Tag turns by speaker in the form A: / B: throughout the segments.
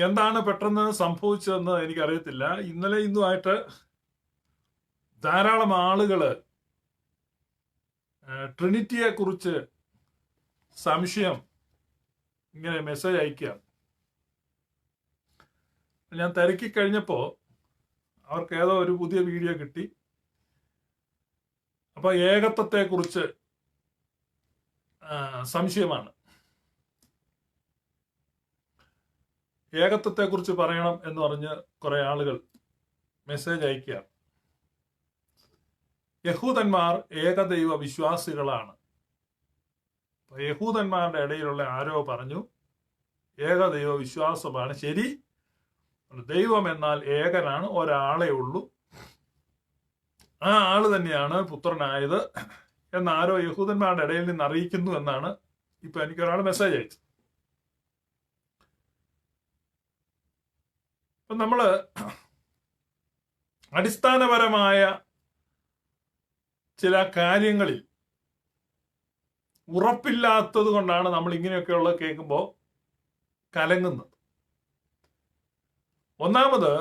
A: എന്താണ് പെട്ടെന്ന് സംഭവിച്ചതെന്ന് എനിക്കറിയത്തില്ല. ഇന്നലെ ഇന്നുമായിട്ട് ധാരാളം ആളുകള് ട്രിനിറ്റിയെ കുറിച്ച് സംശയം ഇങ്ങനെ മെസ്സേജ് അയക്കുകയാണ്. ഞാൻ തിരക്കി കഴിഞ്ഞപ്പോ അവർക്ക് ഏതോ ഒരു പുതിയ വീഡിയോ കിട്ടി. അപ്പൊ ഏകത്വത്തെ കുറിച്ച് സംശയമാണ്. ഏകത്വത്തെ കുറിച്ച് പറയണം എന്ന് പറഞ്ഞ് കുറെ ആളുകൾ മെസ്സേജ് അയക്കുകയാണ്. യഹൂദന്മാർ ഏകദൈവ വിശ്വാസികളാണ്. യഹൂദന്മാരുടെ ഇടയിലുള്ള ആരോ പറഞ്ഞു ഏകദൈവ വിശ്വാസമാണ് ശരി, ദൈവം എന്നാൽ ഏകനാണ്, ഒരാളെ ഉള്ളൂ, ആ ആള് തന്നെയാണ് പുത്രനായത് എന്നാരോ യഹൂദന്മാരുടെ ഇടയിൽ നിന്ന് അറിയിക്കുന്നു എന്നാണ് ഇപ്പൊ എനിക്കൊരാൾ മെസ്സേജ് അയച്ചത്. അപ്പൊ നമ്മള് അടിസ്ഥാനപരമായ ചില കാര്യങ്ങളിൽ ഉറപ്പില്ലാത്തത് കൊണ്ടാണ് നമ്മൾ ഇങ്ങനെയൊക്കെയുള്ള കേൾക്കുമ്പോൾ കലങ്ങുന്നത്. ഒന്നാമത്,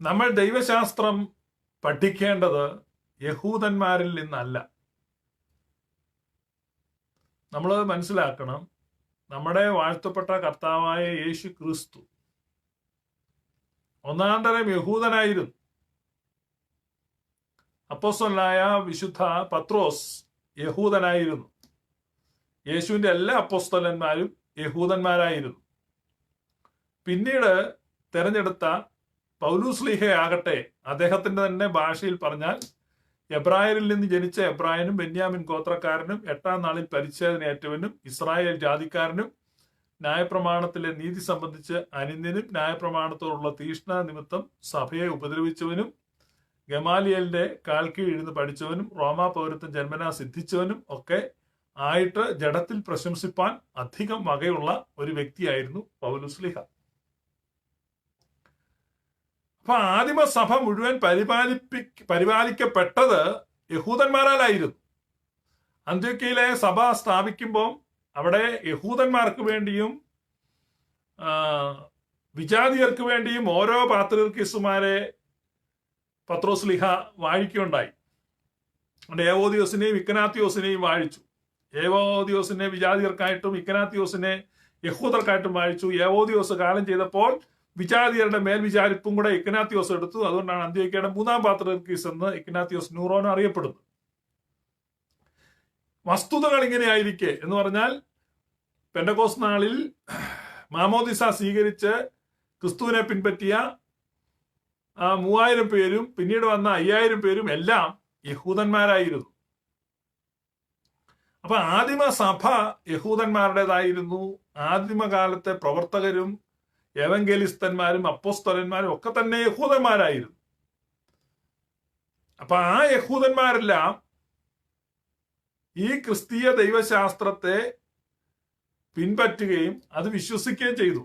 A: നമ്മൾ ദൈവശാസ്ത്രം പഠിക്കേണ്ടത് യഹൂദന്മാരിൽ നിന്നല്ല. നമ്മൾ മനസ്സിലാക്കണം, നമ്മുടെ വാഴ്ത്തപ്പെട്ട കർത്താവായ യേശു ക്രിസ്തു ഒന്നാം തരം യഹൂദനായിരുന്നു. അപ്പോസ്തലനായ വിശുദ്ധ പത്രോസ് യഹൂദനായിരുന്നു. യേശുവിന്റെ എല്ലാ അപ്പോസ്തലന്മാരും യഹൂദന്മാരായിരുന്നു. പിന്നീട് തെരഞ്ഞെടുത്ത പൗലൂസ്ലീഹയാകട്ടെ, അദ്ദേഹത്തിന്റെ തന്നെ ഭാഷയിൽ പറഞ്ഞാൽ എബ്രായരിൽ നിന്ന് ജനിച്ച എബ്രായനും ബെന്യാമിൻ ഗോത്രക്കാരനും 8-ാം നാളിൽ പരിച്ഛേദനയേറ്റവനും ഇസ്രായേൽ ജാതിക്കാരനും ന്യായപ്രമാണത്തിലെ നീതി സംബന്ധിച്ച് അനിന്യനും ന്യായപ്രമാണത്തോടുള്ള തീഷ്ണ നിമിത്തം സഭയെ ഉപദ്രവിച്ചവനും ഗമാലിയലിന്റെ കാൽക്കീഴിരുന്ന് പഠിച്ചവനും റോമാ പൗരത്വം ജന്മനാ സിദ്ധിച്ചവനും ഒക്കെ ആയിട്ട് ജഡത്തിൽ പ്രശംസിപ്പാൻ അധികം വകയുള്ള ഒരു വ്യക്തിയായിരുന്നു പൗലുസ്ലിഹ. അപ്പൊ ആദിമസഭ മുഴുവൻ പരിപാലിക്കപ്പെട്ടത് യഹൂദന്മാരാലായിരുന്നു. അന്ത്യോക്യയിലെ സഭ സ്ഥാപിക്കുമ്പോൾ അവിടെ യഹൂദന്മാർക്ക് വേണ്ടിയും വിജാതിയർക്ക് വേണ്ടിയും ഓരോ പാത്രീർക്കീസുമാരെ പത്രോസ്ലിഹ വാഴിക്കുകയുണ്ടായി. ഏവോദിയോസിനെയും ഇക്കനാത്തിയോസിനെയും വാഴിച്ചു. ഏവോദിയോസിനെ വിജാതിയർക്കായിട്ടും ഇക്കനാത്തിയോസിനെ യഹൂദർക്കായിട്ടും വാഴിച്ചു. ഏവോദിയോസ് കാലം ചെയ്തപ്പോൾ വിജാതിയരുടെ മേൽവിചാരിപ്പും കൂടെ ഇക്കനാത്തിയോസ് എടുത്തു. അതുകൊണ്ടാണ് അന്ത്യോക്യയുടെ 3-ാം പാത്രീർക്കീസ് എന്ന് ഇക്കനാത്തിയോസ് ന്യൂറോൻ അറിയപ്പെടുന്നത്. വസ്തുതകൾ ഇങ്ങനെയായിരിക്കെ എന്ന് പറഞ്ഞാൽ, പെന്തക്കോസ്ത് നാളിൽ മാമോദിസ സ്വീകരിച്ച് ക്രിസ്തുവിനെ പിൻപറ്റിയ 3000 പേരും പിന്നീട് വന്ന 5000 പേരും എല്ലാം യഹൂദന്മാരായിരുന്നു. അപ്പൊ ആദിമ സഭ യഹൂദന്മാരുടേതായിരുന്നു. ആദിമകാലത്തെ പ്രവർത്തകരും എവങ്കേലിസ്തന്മാരും അപ്പോസ്തലന്മാരും ഒക്കെ തന്നെ യഹൂദന്മാരായിരുന്നു. അപ്പൊ ആ യഹൂദന്മാരെല്ലാം ഈ ക്രിസ്തീയ ദൈവശാസ്ത്രത്തെ പിൻപറ്റുകയും അത് വിശ്വസിക്കുകയും ചെയ്തു.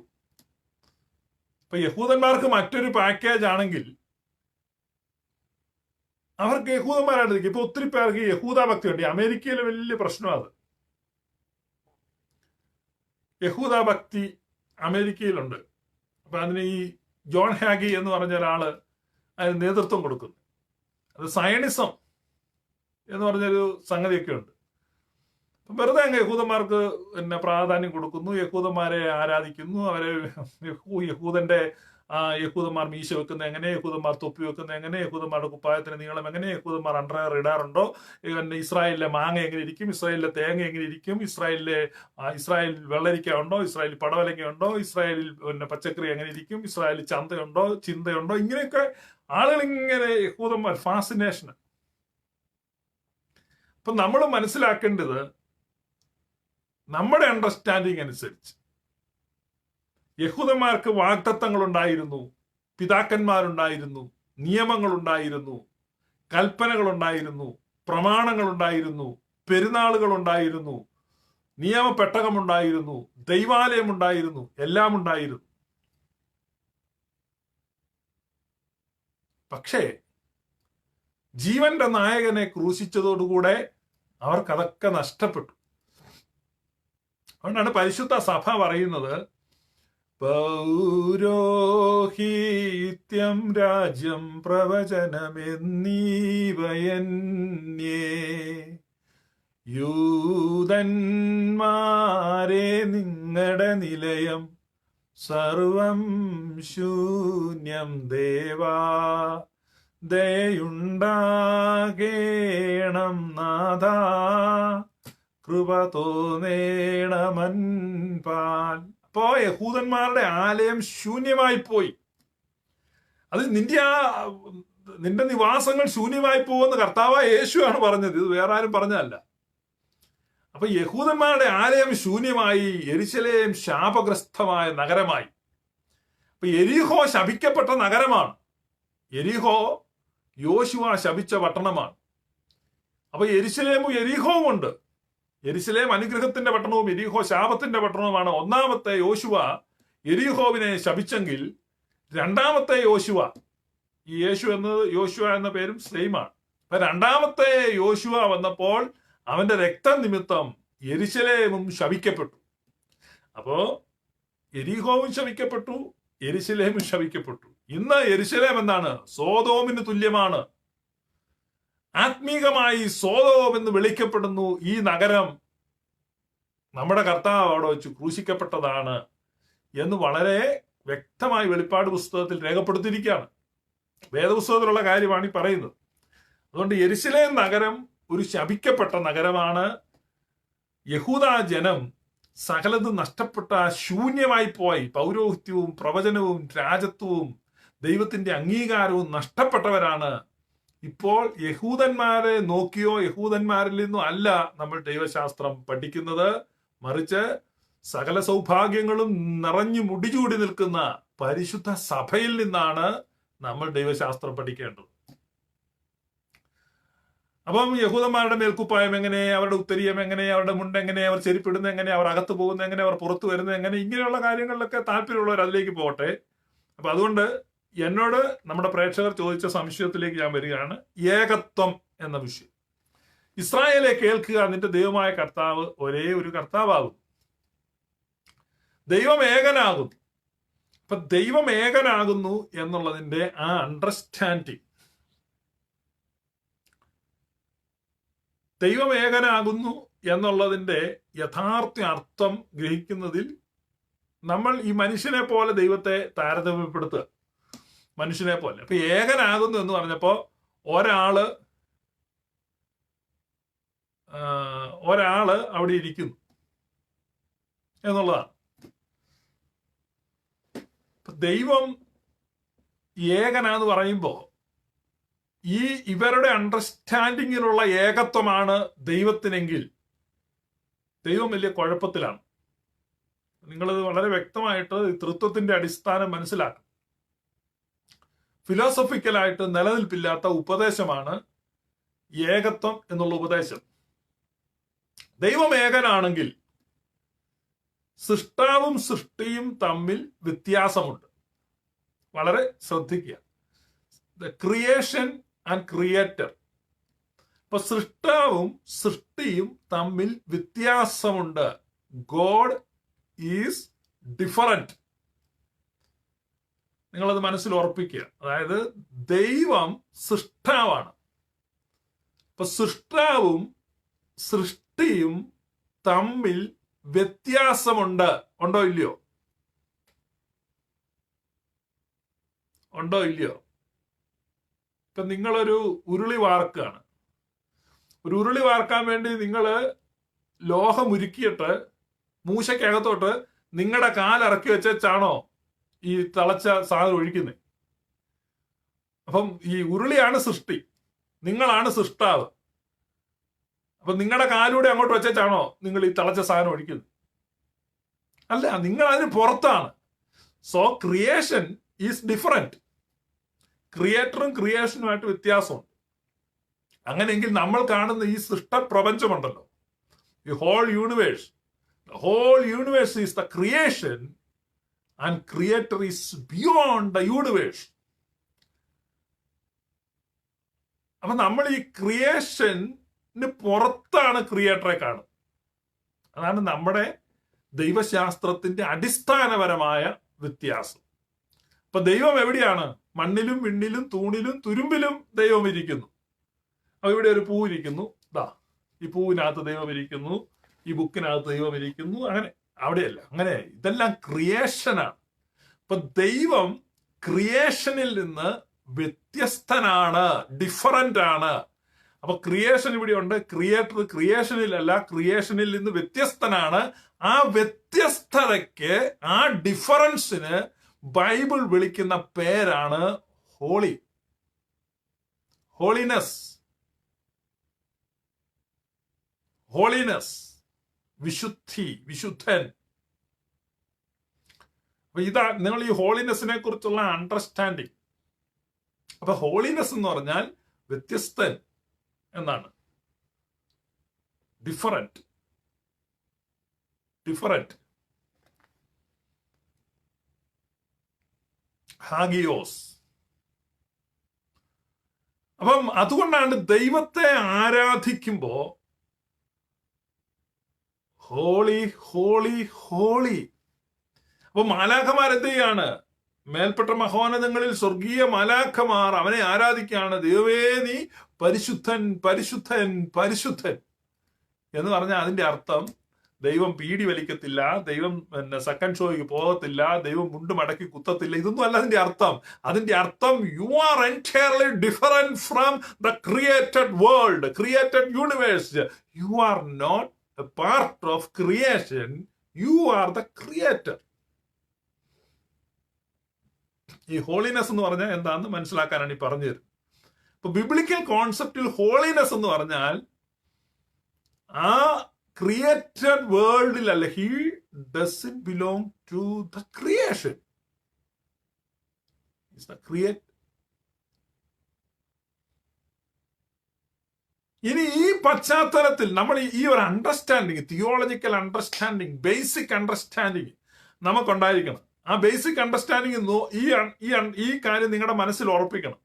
A: ഇപ്പൊ യഹൂദന്മാർക്ക് മറ്റൊരു പാക്കേജ് ആണെങ്കിൽ അവർക്ക് യഹൂദന്മാരായിട്ട് ഇപ്പൊ ഒത്തിരി പേർക്ക് യഹൂദ ഭക്തി ഉണ്ട്. അമേരിക്കയിലെ വലിയ പ്രശ്നമാണ് അത്. യഹൂദ ഭക്തി അമേരിക്കയിലുണ്ട്. അപ്പൊ അതിന് ഈ ജോൺ ഹാഗി എന്ന് പറഞ്ഞ ഒരാള് അതിന് നേതൃത്വം കൊടുക്കുന്നു. അത് സയണിസം എന്ന് പറഞ്ഞൊരു സംഗതിയൊക്കെ ഉണ്ട്. വെറുതെ അങ്ങ് യഹൂദന്മാർക്ക് പിന്നെ പ്രാധാന്യം കൊടുക്കുന്നു, യഹൂദന്മാരെ ആരാധിക്കുന്നു, അവരെ യഹൂദന്മാർ മീശ വെക്കുന്ന എങ്ങനെ, യഹൂദന്മാർ തൊപ്പി വെക്കുന്ന എങ്ങനെ, യഹൂദന്മാരുടെ കുപ്പായത്തിന് നീളം എങ്ങനെ, യഹൂദന്മാർ അണ്ടർവെയർ ഇടാറുണ്ടോ, ഇസ്രായേലിലെ മാങ്ങ എങ്ങനെ ഇരിക്കും, ഇസ്രായേലിലെ തേങ്ങ എങ്ങനെ ഇരിക്കും, ഇസ്രായേൽ വെള്ളരിക്ക ഉണ്ടോ, ഇസ്രായേലിൽ പടവലങ്ങ ഉണ്ടോ, ഇസ്രായേലിൽ പിന്നെ പച്ചക്കറി എങ്ങനെ ഇരിക്കും, ഇസ്രായേലിൽ ചിന്തയുണ്ടോ, ഇങ്ങനെയൊക്കെ ആളുകൾ ഇങ്ങനെ യഹൂദന്മാർ ഫാസിനേഷൻ. അപ്പൊ നമ്മൾ മനസ്സിലാക്കേണ്ടത് നമ്മുടെ അണ്ടർസ്റ്റാൻഡിങ് അനുസരിച്ച് യഹൂദന്മാർക്ക് വാഗ്ദത്തങ്ങൾ ഉണ്ടായിരുന്നു, പിതാക്കന്മാരുണ്ടായിരുന്നു, നിയമങ്ങളുണ്ടായിരുന്നു, കൽപ്പനകളുണ്ടായിരുന്നു, പ്രമാണങ്ങളുണ്ടായിരുന്നു, പെരുന്നാളുകളുണ്ടായിരുന്നു, നിയമപ്പെട്ടകമുണ്ടായിരുന്നു, ദൈവാലയമുണ്ടായിരുന്നു, എല്ലാം ഉണ്ടായിരുന്നു. പക്ഷേ ജീവന്റെ നായകനെ ക്രൂശിച്ചതോടുകൂടെ അവർക്കതൊക്കെ നഷ്ടപ്പെട്ടു. അതുകൊണ്ടാണ് പരിശുദ്ധ സഭ പറയുന്നത് പൗരോഹിത്യം രാജ്യം പ്രവചനമെന്നീവയന്യേ യൂതന്മാരെ നിങ്ങളുടെ നിലയം സർവം ശൂന്യം ദേവാ ദയുണ്ടാകേണം നാഥ കൃപ തോന്നേണമൻപാൽ. അപ്പോ യഹൂദന്മാരുടെ ആലയം ശൂന്യമായി പോയി. അത് നിന്റെ നിവാസങ്ങൾ ശൂന്യമായി പോകുമെന്ന് കർത്താവായ യേശുവാണ് പറഞ്ഞത്, ഇത് വേറെ ആരും പറഞ്ഞതല്ല. അപ്പൊ യഹൂദന്മാരുടെ ആലയം ശൂന്യമായി, യെരുശലേം ശാപഗ്രസ്തമായ നഗരമായി. അപ്പൊ യെരിഹോ ശപിക്കപ്പെട്ട നഗരമാണ്. യെരിഹോ യോശുവ ശപിച്ച പട്ടണമാണ്. അപ്പൊ യെരുശലേമും യെരിഹോവും ഉണ്ട്. യെരുശലേം അനുഗ്രഹത്തിന്റെ പട്ടണവും യെരിഹോ ശാപത്തിന്റെ പട്ടണവുമാണ്. ഒന്നാമത്തെ യോശുവ യെരിഹോവിനെ ശപിച്ചെങ്കിൽ രണ്ടാമത്തെ യോശുവ, ഈ യേശു എന്നത് യോശുവ എന്ന പേരും സെയിമാണ്. അപ്പൊ രണ്ടാമത്തെ യോശുവ വന്നപ്പോൾ അവന്റെ രക്തം നിമിത്തം യെരുശലേമും ശപിക്കപ്പെട്ടു. അപ്പോ യെരിഹോവും ശപിക്കപ്പെട്ടു, യെരുശലേമും ശപിക്കപ്പെട്ടു. ഇന്ന് യെരുശലേം എന്താണ്? സോദോമിന് തുല്യമാണ്. ആത്മീകമായി സോദോം എന്ന് വിളിക്കപ്പെടുന്നു ഈ നഗരം. നമ്മുടെ കർത്താവ് അവിടെ വെച്ച് ക്രൂശിക്കപ്പെട്ടതാണ് എന്ന് വളരെ വ്യക്തമായി വെളിപ്പാട് പുസ്തകത്തിൽ രേഖപ്പെടുത്തിയിരിക്കുകയാണ്. വേദപുസ്തകത്തിലുള്ള കാര്യമാണ് ഈ പറയുന്നത്. അതുകൊണ്ട് യെരുശലേം നഗരം ഒരു ശപിക്കപ്പെട്ട നഗരമാണ്. യഹൂദ ജനം സകലതും നഷ്ടപ്പെട്ട ശൂന്യമായി പോയി. പൗരോഹിത്യവും പ്രവചനവും രാജത്വവും ദൈവത്തിന്റെ അംഗീകാരവും നഷ്ടപ്പെട്ടവരാണ്. ഇപ്പോൾ യഹൂദന്മാരെ നോക്കിയോ യഹൂദന്മാരിൽ നിന്നും അല്ല നമ്മൾ ദൈവശാസ്ത്രം പഠിക്കുന്നത്, മറിച്ച് സകല സൗഭാഗ്യങ്ങളും നിറഞ്ഞു മുടിചൂടി നിൽക്കുന്ന പരിശുദ്ധ സഭയിൽ നിന്നാണ് നമ്മൾ ദൈവശാസ്ത്രം പഠിക്കേണ്ടത്. അപ്പം യഹൂദന്മാരുടെ മേൽക്കുപ്പായം എങ്ങനെ, അവരുടെ ഉത്തരീയം എങ്ങനെ, അവരുടെ മുണ്ട് എങ്ങനെ, അവർ ചെരിപ്പിടുന്നത് എങ്ങനെ, അവർ അകത്ത് പോകുന്നത് എങ്ങനെ, അവർ പുറത്തു വരുന്നത് എങ്ങനെ, ഇങ്ങനെയുള്ള കാര്യങ്ങളിലൊക്കെ താല്പര്യമുള്ളവർ അതിലേക്ക് പോകട്ടെ. അപ്പൊ അതുകൊണ്ട് എന്നോട് നമ്മുടെ പ്രേക്ഷകർ ചോദിച്ച സംശയത്തിലേക്ക് ഞാൻ വരികയാണ്. ഏകത്വം എന്ന വിഷയം. ഇസ്രായേലെ കേൾക്കുക, നിന്റെ ദൈവമായ കർത്താവ് ഒരേ ഒരു കർത്താവാകും. ദൈവം ഏകനാകുന്നു. അപ്പൊ ദൈവം ഏകനാകുന്നു എന്നുള്ളതിന്റെ ആ അണ്ടർസ്റ്റാൻഡിങ്, ദൈവം ഏകനാകുന്നു എന്നുള്ളതിന്റെ യഥാർത്ഥ അർത്ഥം ഗ്രഹിക്കുന്നതിൽ നമ്മൾ ഈ മനുഷ്യനെ പോലെ ദൈവത്തെ താരതമ്യപ്പെടുത്തുക. മനുഷ്യനെ പോലെ. അപ്പൊ ഏകനാകുന്നു എന്ന് പറഞ്ഞപ്പോ ഒരാള് അവിടെ ഇരിക്കുന്നു എന്നുള്ളതാണ്. ദൈവം ഏകനാന്ന് പറയുമ്പോ ഇവരുടെ അണ്ടർസ്റ്റാൻഡിങ്ങിലുള്ള ഏകത്വമാണ് ദൈവത്തിനെങ്കിൽ ദൈവം വലിയ കുഴപ്പത്തിലാണ്. നിങ്ങളത് വളരെ വ്യക്തമായിട്ട് തൃത്വത്തിന്റെ അടിസ്ഥാനം മനസ്സിലാക്കണം. ഫിലോസഫിക്കലായിട്ട് നിലനിൽപ്പില്ലാത്ത ഉപദേശമാണ് ഏകത്വം എന്നുള്ള ഉപദേശം. ദൈവം ഏകനാണെങ്കിൽ സൃഷ്ടാവും സൃഷ്ടിയും തമ്മിൽ വ്യത്യാസമുണ്ട്. വളരെ ശ്രദ്ധിക്കുക. The creation and creator. അപ്പൊ സൃഷ്ടാവും സൃഷ്ടിയും തമ്മിൽ വ്യത്യാസമുണ്ട്. God is different. നിങ്ങളത് മനസ്സിൽ ഉറപ്പിക്കുക. അതായത് ദൈവം സൃഷ്ടാവാണ്. അപ്പൊ സൃഷ്ടാവും സൃഷ്ടിയും തമ്മിൽ വ്യത്യാസമുണ്ട്. ഉണ്ടോ ഇല്ലയോ? ഉണ്ടോ ഇല്ലയോ? ഇപ്പൊ നിങ്ങളൊരു ഉരുളി വാർക്കുകയാണ്. ഒരു ഉരുളി വാർക്കാൻ വേണ്ടി നിങ്ങൾ ലോഹം ഉരുക്കിയിട്ട് മൂശയ്ക്കകത്തോട്ട് നിങ്ങളുടെ കാലിറക്കി വെച്ചാണോ ഈ തിളച്ച സാധനം ഒഴിക്കുന്നത്? അപ്പം ഈ ഉരുളിയാണ് സൃഷ്ടി, നിങ്ങളാണ് സൃഷ്ടാവ്. അപ്പൊ നിങ്ങളുടെ കാലൂടെ അങ്ങോട്ട് വെച്ചാണോ നിങ്ങൾ ഈ തിളച്ച സാധനം ഒഴിക്കുന്നത്? അല്ല, നിങ്ങൾ അതിന് പുറത്താണ്. So creation is different. ക്രിയേറ്ററും ക്രിയേഷനുമായിട്ട് വ്യത്യാസമുണ്ട്. അങ്ങനെയെങ്കിൽ നമ്മൾ കാണുന്ന ഈ സൃഷ്ടപ്രപഞ്ചമുണ്ടല്ലോ, ഈ whole universe, the whole universe is the creation and creator is beyond the universe. അപ്പൊ നമ്മൾ ഈ ക്രിയേഷന് പുറത്താണ് ക്രിയേറ്ററെ കാണുന്നത്. അതാണ് നമ്മുടെ ദൈവശാസ്ത്രത്തിന്റെ അടിസ്ഥാനപരമായ വ്യത്യാസം. അപ്പൊ ദൈവം എവിടെയാണ്? മണ്ണിലും വിണ്ണിലും തൂണിലും തുരുമ്പിലും ദൈവം ഇരിക്കുന്നു. അപ്പൊ ഇവിടെ ഒരു പൂ ഇരിക്കുന്നു, ഈ പൂവിനകത്ത് ദൈവം ഇരിക്കുന്നു, ഈ ബുക്കിനകത്ത് ദൈവം ഇരിക്കുന്നു. അങ്ങനെ അവിടെയല്ല, അങ്ങനെ ഇതെല്ലാം ക്രിയേഷനാണ്. അപ്പൊ ദൈവം ക്രിയേഷനിൽ നിന്ന് വ്യത്യസ്തനാണ്, ഡിഫറന്റ് ആണ്. അപ്പൊ ക്രിയേഷൻ ഇവിടെ ഉണ്ട്, ക്രിയേറ്റർ ക്രിയേഷനിലല്ല, ക്രിയേഷനിൽ നിന്ന് വ്യത്യസ്തനാണ്. ആ വ്യത്യസ്തതയ്ക്ക്, ആ ഡിഫറൻസിന് ബൈബിൾ വിളിക്കുന്ന പേരാണ് ഹോളി, ഹോളിനെസ്, ഹോളിനെസ്, വിശുദ്ധി, വിശുദ്ധൻ. അപ്പൊ ഇതാ നിങ്ങൾ ഈ ഹോളിനെസിനെ കുറിച്ചുള്ള അണ്ടർസ്റ്റാൻഡിങ്. അപ്പൊ ഹോളിനെസ് എന്ന് പറഞ്ഞാൽ വ്യത്യസ്തൻ എന്നാണ്. Different, different. ഹാഗിയോസ്. അപ്പം അതുകൊണ്ടാണ് ദൈവത്തെ ആരാധിക്കുമ്പോ ഹോളി ഹോളി ഹോളി. അപ്പൊ മാലാഖമാർ എന്ത് ചെയ്യാണ്? മേൽപ്പെട്ട മഹോന്നതങ്ങളിൽ സ്വർഗീയ മാലാഖമാർ അവനെ ആരാധിക്കുകയാണ്. ദൈവമേ നീ പരിശുദ്ധൻ, പരിശുദ്ധൻ, പരിശുദ്ധൻ എന്ന് പറഞ്ഞാൽ അതിന്റെ അർത്ഥം ദൈവം പീടി വലിക്കത്തില്ല, ദൈവം സെക്കൻഡ് ഷോയ്ക്ക് പോകത്തില്ല, ദൈവം മുണ്ട് മടക്കി കുത്തത്തില്ല. ഇതൊന്നും അല്ല അതിന്റെ അർത്ഥം. അതിന്റെ അർത്ഥം you are entirely different from the created world, created universe. You are not a part of creation, you are the creator. ഈ ഹോളിനെസ് എന്ന് പറഞ്ഞാൽ എന്താണെന്ന് മനസ്സിലാക്കാനാണ് ഈ പറഞ്ഞു തരുന്നത്. ഇപ്പൊ ബിബ്ലിക്കൽ കോൺസെപ്റ്റിൽ ഹോളിനെസ് എന്ന് പറഞ്ഞാൽ ആ ക്രിയേറ്റഡ് വേൾഡിലല്ല, he doesn't belong to the creation, ഇനി ഈ പശ്ചാത്തലത്തിൽ നമ്മൾ ഈ ഒരു understanding, theological understanding, basic understanding നമുക്കുണ്ടായിരിക്കണം. ആ ബേസിക് അണ്ടർസ്റ്റാൻഡിങ് ഈ കാര്യം നിങ്ങളുടെ മനസ്സിൽ ഉറപ്പിക്കണം.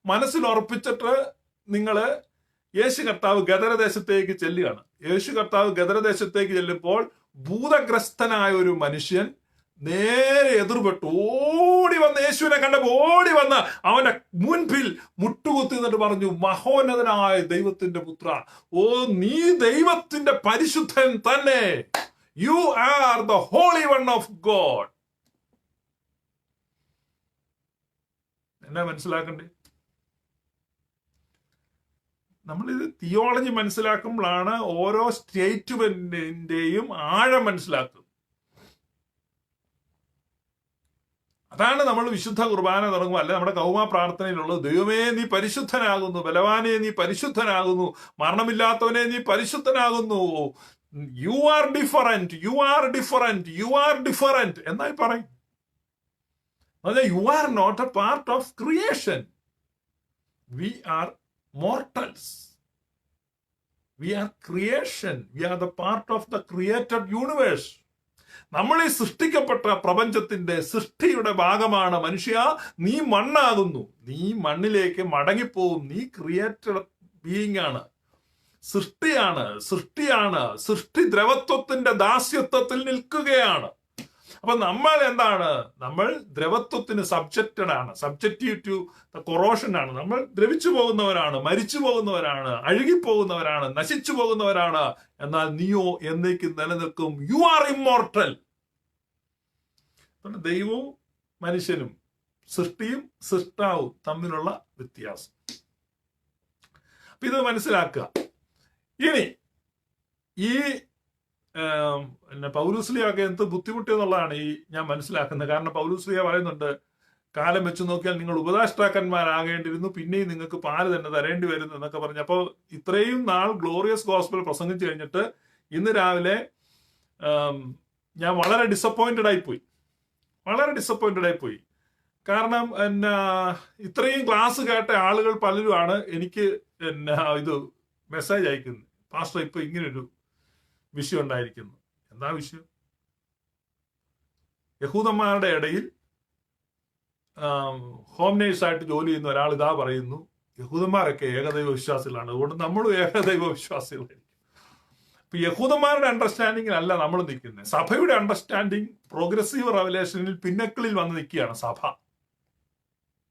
A: മനസ്സിൽ ഉറപ്പിച്ചിട്ട് നിങ്ങൾ യേശു കർത്താവ് ഗദരദേശത്തേക്ക് ചെല്ലുകയാണ്. യേശു കർത്താവ് ഗദരദേശത്തേക്ക് ചെല്ലുമ്പോൾ ഭൂതഗ്രസ്തനായ ഒരു മനുഷ്യൻ നേരെ എതിർപ്പെട്ടു ഓടി വന്ന് യേശുവിനെ കണ്ടപ്പോൾ ഓടി വന്ന് അവന്റെ മുൻപിൽ മുട്ടുകുത്തി എന്നിട്ട് പറഞ്ഞു, മഹോന്നതനായ ദൈവത്തിന്റെ പുത്ര, ഓ നീ ദൈവത്തിന്റെ പരിശുദ്ധൻ തന്നെ, you are the holy one of God. എന്നാ മനസ്സിലാക്കണ്ടേ? നമ്മളിത് തിയോളജി മനസ്സിലാക്കുമ്പോഴാണ് ഓരോ സ്റ്റേറ്റ്മെന്റിന്റെയും ആഴം മനസ്സിലാക്കുന്നത്. അതാണ് നമ്മൾ വിശുദ്ധ കുർബാന തുടങ്ങുമ്പോൾ, അല്ലെ നമ്മുടെ കൗമാ പ്രാർത്ഥനയിലുള്ളത്, ദൈവമേ നീ പരിശുദ്ധനാകുന്നു, ബലവാനെ നീ പരിശുദ്ധനാകുന്നു, മരണമില്ലാത്തവനെ നീ പരിശുദ്ധനാകുന്നു, you are different, you are different, you are different എന്നായി പറയും. You are not a part of creation, we are mortals, we are creation, we are the part of the created universe. നമ്മൾ ഈ സൃഷ്ടിക്കപ്പെട്ട പ്രപഞ്ചത്തിന്റെ സൃഷ്ടിയുടെ ഭാഗമാണ്. മനുഷ്യ നീ മണ്ണാകുന്നു, നീ മണ്ണിലേക്ക് മടങ്ങിപ്പോവും, നീ ക്രിയേറ്റഡ് ബീയിങ് ആണ്, സൃഷ്ടിയാണ്, സൃഷ്ടിയാണ്, സൃഷ്ടി ദ്രവത്വത്തിന്റെ ദാസ്യത്വത്തിൽ നിൽക്കുകയാണ്. അപ്പൊ നമ്മൾ എന്താണ്? നമ്മൾ ദ്രവത്വത്തിന് സബ്ജക്റ്റഡ് ആണ്, സബ്ജക്റ്റീവ് ടു ദ കൊറോഷൻ ആണ്. നമ്മൾ ദ്രവിച്ചു പോകുന്നവരാണ്, മരിച്ചു പോകുന്നവരാണ്, അഴുകിപ്പോകുന്നവരാണ്, നശിച്ചു പോകുന്നവരാണ്. എന്നാൽ നീയോ എന്നേക്കും നിലനിൽക്കും, യു ആർ ഇമ്മോർട്ടൽ. ദൈവവും മനുഷ്യനും, സൃഷ്ടിയും സൃഷ്ടാവും തമ്മിലുള്ള വ്യത്യാസം അപ്പൊ ഇത് മനസ്സിലാക്കുക. ഇനി ഈ പൗലോസ്ലിയൊക്കെ എന്ത് ബുദ്ധിമുട്ടിയെന്നുള്ളതാണ് ഈ ഞാൻ മനസ്സിലാക്കുന്നത്. കാരണം പൗലോസ്ലിയ പറയുന്നുണ്ട്, കാലം വെച്ച് നോക്കിയാൽ നിങ്ങൾ ഉപദേഷ്ടാക്കന്മാരാകേണ്ടിയിരുന്നു, പിന്നെയും നിങ്ങൾക്ക് പാല് തന്നെ തരേണ്ടി വരുന്നു എന്നൊക്കെ പറഞ്ഞു. അപ്പോൾ ഇത്രയും നാൾ ഗ്ലോറിയസ് ഗോസ്പൽ പ്രസംഗിച്ചു കഴിഞ്ഞിട്ട് ഇന്ന് രാവിലെ ഞാൻ വളരെ ഡിസപ്പോയിന്റഡ് ആയിപ്പോയി. കാരണം ഇത്രയും ക്ലാസ് കേട്ട ആളുകൾ പലരുമാണ് എനിക്ക് ഇത് മെസ്സേജ് അയക്കുന്നത്, പാസ്റ്റർ ഇപ്പൊ ഇങ്ങനൊരു വിഷയം ഉണ്ടായിരിക്കുന്നു. എന്താ വിഷയം? യഹൂദന്മാരുടെ ഇടയിൽ ഹോം നേഴ്സായിട്ട് ജോലി ചെയ്യുന്ന ഒരാൾ ഇതാ പറയുന്നു, യഹൂദന്മാരൊക്കെ ഏകദൈവ വിശ്വാസികളാണ്, അതുകൊണ്ട് നമ്മളും ഏകദൈവ വിശ്വാസികളായിരിക്കും. ഇപ്പൊ യഹൂദന്മാരുടെ അണ്ടർസ്റ്റാൻഡിങ്ങിലല്ല നമ്മൾ നിൽക്കുന്നത്. സഭയുടെ അണ്ടർസ്റ്റാൻഡിങ് പ്രോഗ്രസീവ് റെവലേഷനിൽ പിന്നക്കിളിൽ വന്ന് നിൽക്കുകയാണ് സഭ.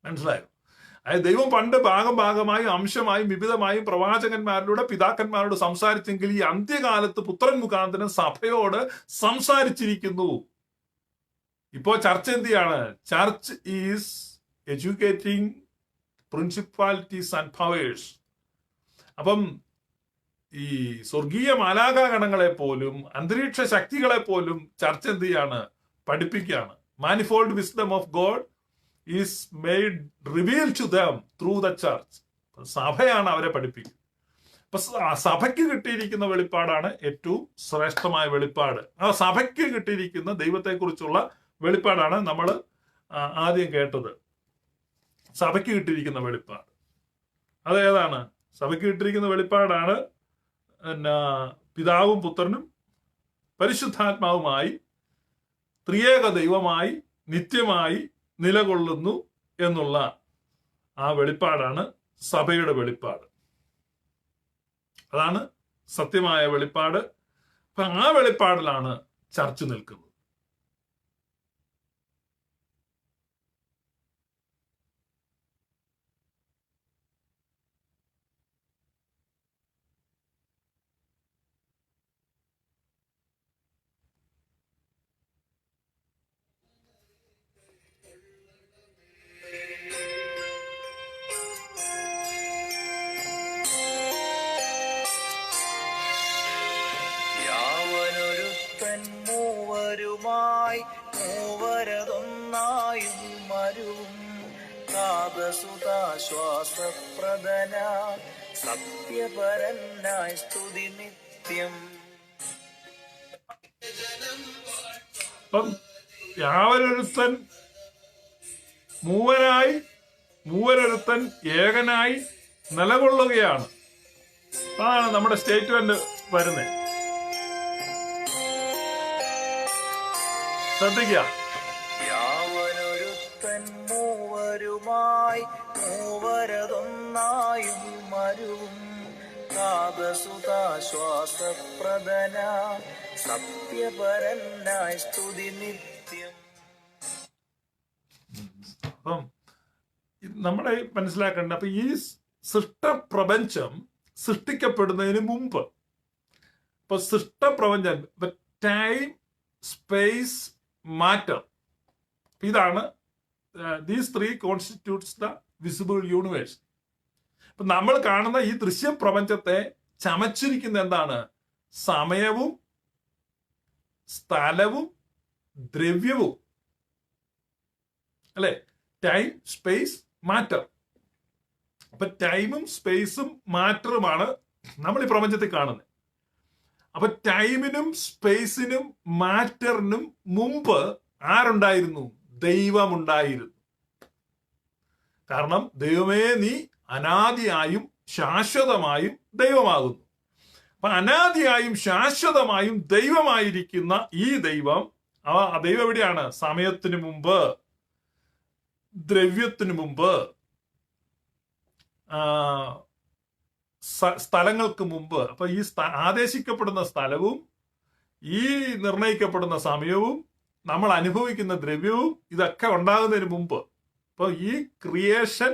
A: മനസ്സിലായോ? അതായത് ദൈവം പണ്ട് ഭാഗമായും അംശമായും വിവിധമായും പ്രവാചകന്മാരിലൂടെ പിതാക്കന്മാരോട് സംസാരിച്ചെങ്കിൽ ഈ അന്ത്യകാലത്ത് പുത്രൻ മുഖാന്തരം സഭയോട് സംസാരിച്ചിരിക്കുന്നു. ഇപ്പോ ചർച്ച എന്ത് ചെയ്യാണ്? Church is educating principalities and powers. അപ്പം ഈ സ്വർഗീയ മാലാഖാഗണങ്ങളെ പോലും അന്തരീക്ഷ ശക്തികളെ പോലും ചർച്ച എന്ത് ചെയ്യാണ്? പഠിപ്പിക്കുകയാണ്. Manifold wisdom of God is made reveal to them through the church. സഭയാണ് അവരെ പഠിപ്പിക്കുന്നത്. അപ്പൊ സഭയ്ക്ക് കിട്ടിയിരിക്കുന്ന വെളിപ്പാടാണ് ഏറ്റവും ശ്രേഷ്ഠമായ വെളിപ്പാട്. ആ സഭയ്ക്ക് കിട്ടിയിരിക്കുന്ന ദൈവത്തെക്കുറിച്ചുള്ള വെളിപ്പാടാണ് നമ്മൾ ആദ്യം കേട്ടത്. സഭയ്ക്ക് കിട്ടിയിരിക്കുന്ന വെളിപ്പാട് അതേതാണ്? സഭയ്ക്ക് കിട്ടിയിരിക്കുന്ന വെളിപ്പാടാണ് പിതാവും പുത്രനും പരിശുദ്ധാത്മാവുമായി ത്രിയേക ദൈവമായി നിത്യമായി നിലകൊള്ളുന്നു എന്നുള്ള ആ വെളിപ്പാടാണ് സഭയുടെ വെളിപ്പാട്. അതാണ് സത്യമായ വെളിപ്പാട്. അപ്പൊ ആ വെളിപ്പാടിലാണ് ചർച്ച നിൽക്കുന്നത്.
B: ശ്വാസപ്രദന സത്യപരനായി സ്തുതി നിത്യം.
A: യാവനൊരുത്തൻ മൂവരൊരുത്തൻ ഏകനായി നിലകൊള്ളുകയാണ്. അതാണ് നമ്മുടെ സ്റ്റേറ്റ്മെന്റ് വരുന്നത്. ശ്രദ്ധിക്കുക.
B: യാവനൊരുത്തൻ മൂവരുമായി മൂവരതൊന്നായും മരുവും ശ്വാസപ്രദന സത്യപരനായി സ്തുതി നിത്യം.
A: അപ്പം നമ്മളെ മനസ്സിലാക്കേണ്ട, അപ്പൊ ഈ സൃഷ്ടപ്രപഞ്ചം സൃഷ്ടിക്കപ്പെടുന്നതിന് മുമ്പ്, ഇപ്പൊ സൃഷ്ടപ്രപഞ്ചം ടൈം സ്പേസ് മാറ്റർ, ഇതാണ് these three constitutes the visible universe. ഇപ്പൊ നമ്മൾ കാണുന്ന ഈ ദൃശ്യപ്രപഞ്ചത്തെ ചമച്ചിരിക്കുന്ന എന്താണ്? സമയവും സ്ഥലവും ദ്രവ്യവും, അല്ലെ? Time space matter. അപ്പൊ ടൈമും സ്പേസും മാറ്ററുമാണ് നമ്മൾ ഈ പ്രപഞ്ചത്തിൽ കാണുന്നത്. അപ്പൊ ടൈമിനും സ്പേസിനും മാറ്ററിനും മുമ്പ് ആരുണ്ടായിരുന്നു? ദൈവമുണ്ടായിരുന്നു. കാരണം ദൈവമേ നീ അനാദിയായും ശാശ്വതമായും ദൈവമാകുന്നു. അപ്പൊ അനാദിയായും ശാശ്വതമായും ദൈവമായിരിക്കുന്ന ഈ ദൈവം, ആ ദൈവം എവിടെയാണ്? സമയത്തിന് മുമ്പ്, ദ്രവ്യത്തിനു മുമ്പ്, സ്ഥലങ്ങൾക്ക് മുമ്പ്. അപ്പൊ ഈ ആദേശിക്കപ്പെടുന്ന സ്ഥലവും ഈ നിർണയിക്കപ്പെടുന്ന സമയവും നമ്മൾ അനുഭവിക്കുന്ന ദ്രവ്യവും ഇതൊക്കെ ഉണ്ടാകുന്നതിന് മുമ്പ്. അപ്പൊ ഈ ക്രിയേഷൻ,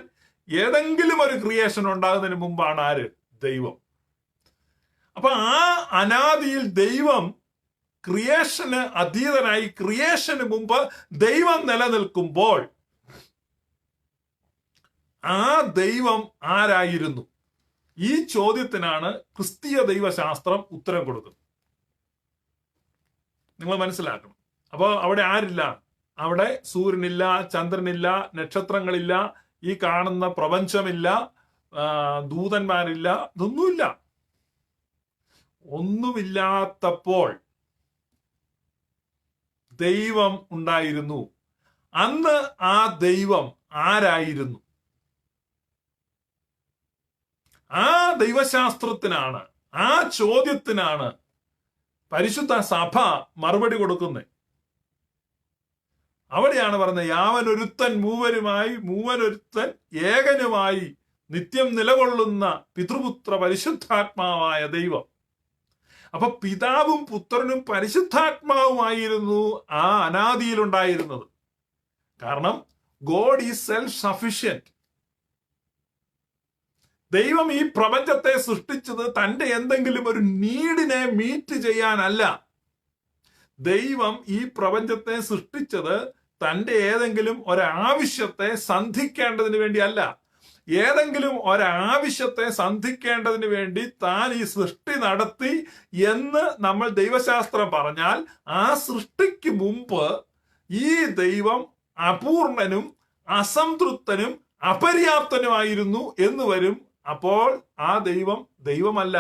A: ഏതെങ്കിലും ഒരു ക്രിയേഷൻ ഉണ്ടാകുന്നതിന് മുമ്പാണ് ആര്? ദൈവം. അപ്പൊ ആ അനാദിയിൽ ദൈവം ക്രിയേഷന് അതീതനായി, ക്രിയേഷന് മുമ്പ് ദൈവം നിലനിൽക്കുമ്പോൾ ആ ദൈവം ആരായിരുന്നു? ഈ ചോദ്യത്തിനാണ് ക്രിസ്തീയ ദൈവശാസ്ത്രം ഉത്തരം കൊടുക്കുന്നത്. നിങ്ങൾ മനസ്സിലാക്കണം. അപ്പോൾ അവിടെ ആരില്ല? അവിടെ സൂര്യനില്ല, ചന്ദ്രനില്ല, നക്ഷത്രങ്ങളില്ല, ഈ കാണുന്ന പ്രപഞ്ചമില്ല, ദൂതന്മാരില്ല, ഇതൊന്നുമില്ല. ഒന്നുമില്ലാത്തപ്പോൾ ദൈവം ഉണ്ടായിരുന്നു. അന്ന് ആ ദൈവം ആരായിരുന്നു? ആ ദൈവശാസ്ത്രത്തിനാണ്, ആ ചോദ്യത്തിനാണ് പരിശുദ്ധ സഭ മറുപടി കൊടുക്കുന്നത്. അവിടെയാണ് പറയുന്നത്, യാവനൊരുത്തൻ മൂവനൊരുത്തൻ ഏകനുമായി നിത്യം നിലകൊള്ളുന്ന പിതൃപുത്ര പരിശുദ്ധാത്മാവായ ദൈവം. അപ്പൊ പിതാവും പുത്രനും പരിശുദ്ധാത്മാവുമായിരുന്നു ആ അനാദിയിലുണ്ടായിരുന്നത്. കാരണം ഗോഡ് ഈസ് സെൽഫ് സഫിഷ്യന്റ്. ദൈവം ഈ പ്രപഞ്ചത്തെ സൃഷ്ടിച്ചത് തന്റെ എന്തെങ്കിലും ഒരു നീഡിനെ മീറ്റ് ചെയ്യാനല്ല. ദൈവം ഈ പ്രപഞ്ചത്തെ സൃഷ്ടിച്ചത് തന്റെ ഏതെങ്കിലും ഒരാവശ്യത്തെ സന്ധിക്കേണ്ടതിന് വേണ്ടിയല്ല. ഏതെങ്കിലും ഒരാവശ്യത്തെ സന്ധിക്കേണ്ടതിന് വേണ്ടി താൻ ഈ സൃഷ്ടി നടത്തി എന്ന് നമ്മൾ ദൈവശാസ്ത്രം പറഞ്ഞാൽ, ആ സൃഷ്ടിക്ക് മുമ്പ് ഈ ദൈവം അപൂർണനും അസംതൃപ്തനും അപര്യാപ്തനുമായിരുന്നു എന്ന് വരും. അപ്പോൾ ആ ദൈവം ദൈവമല്ല.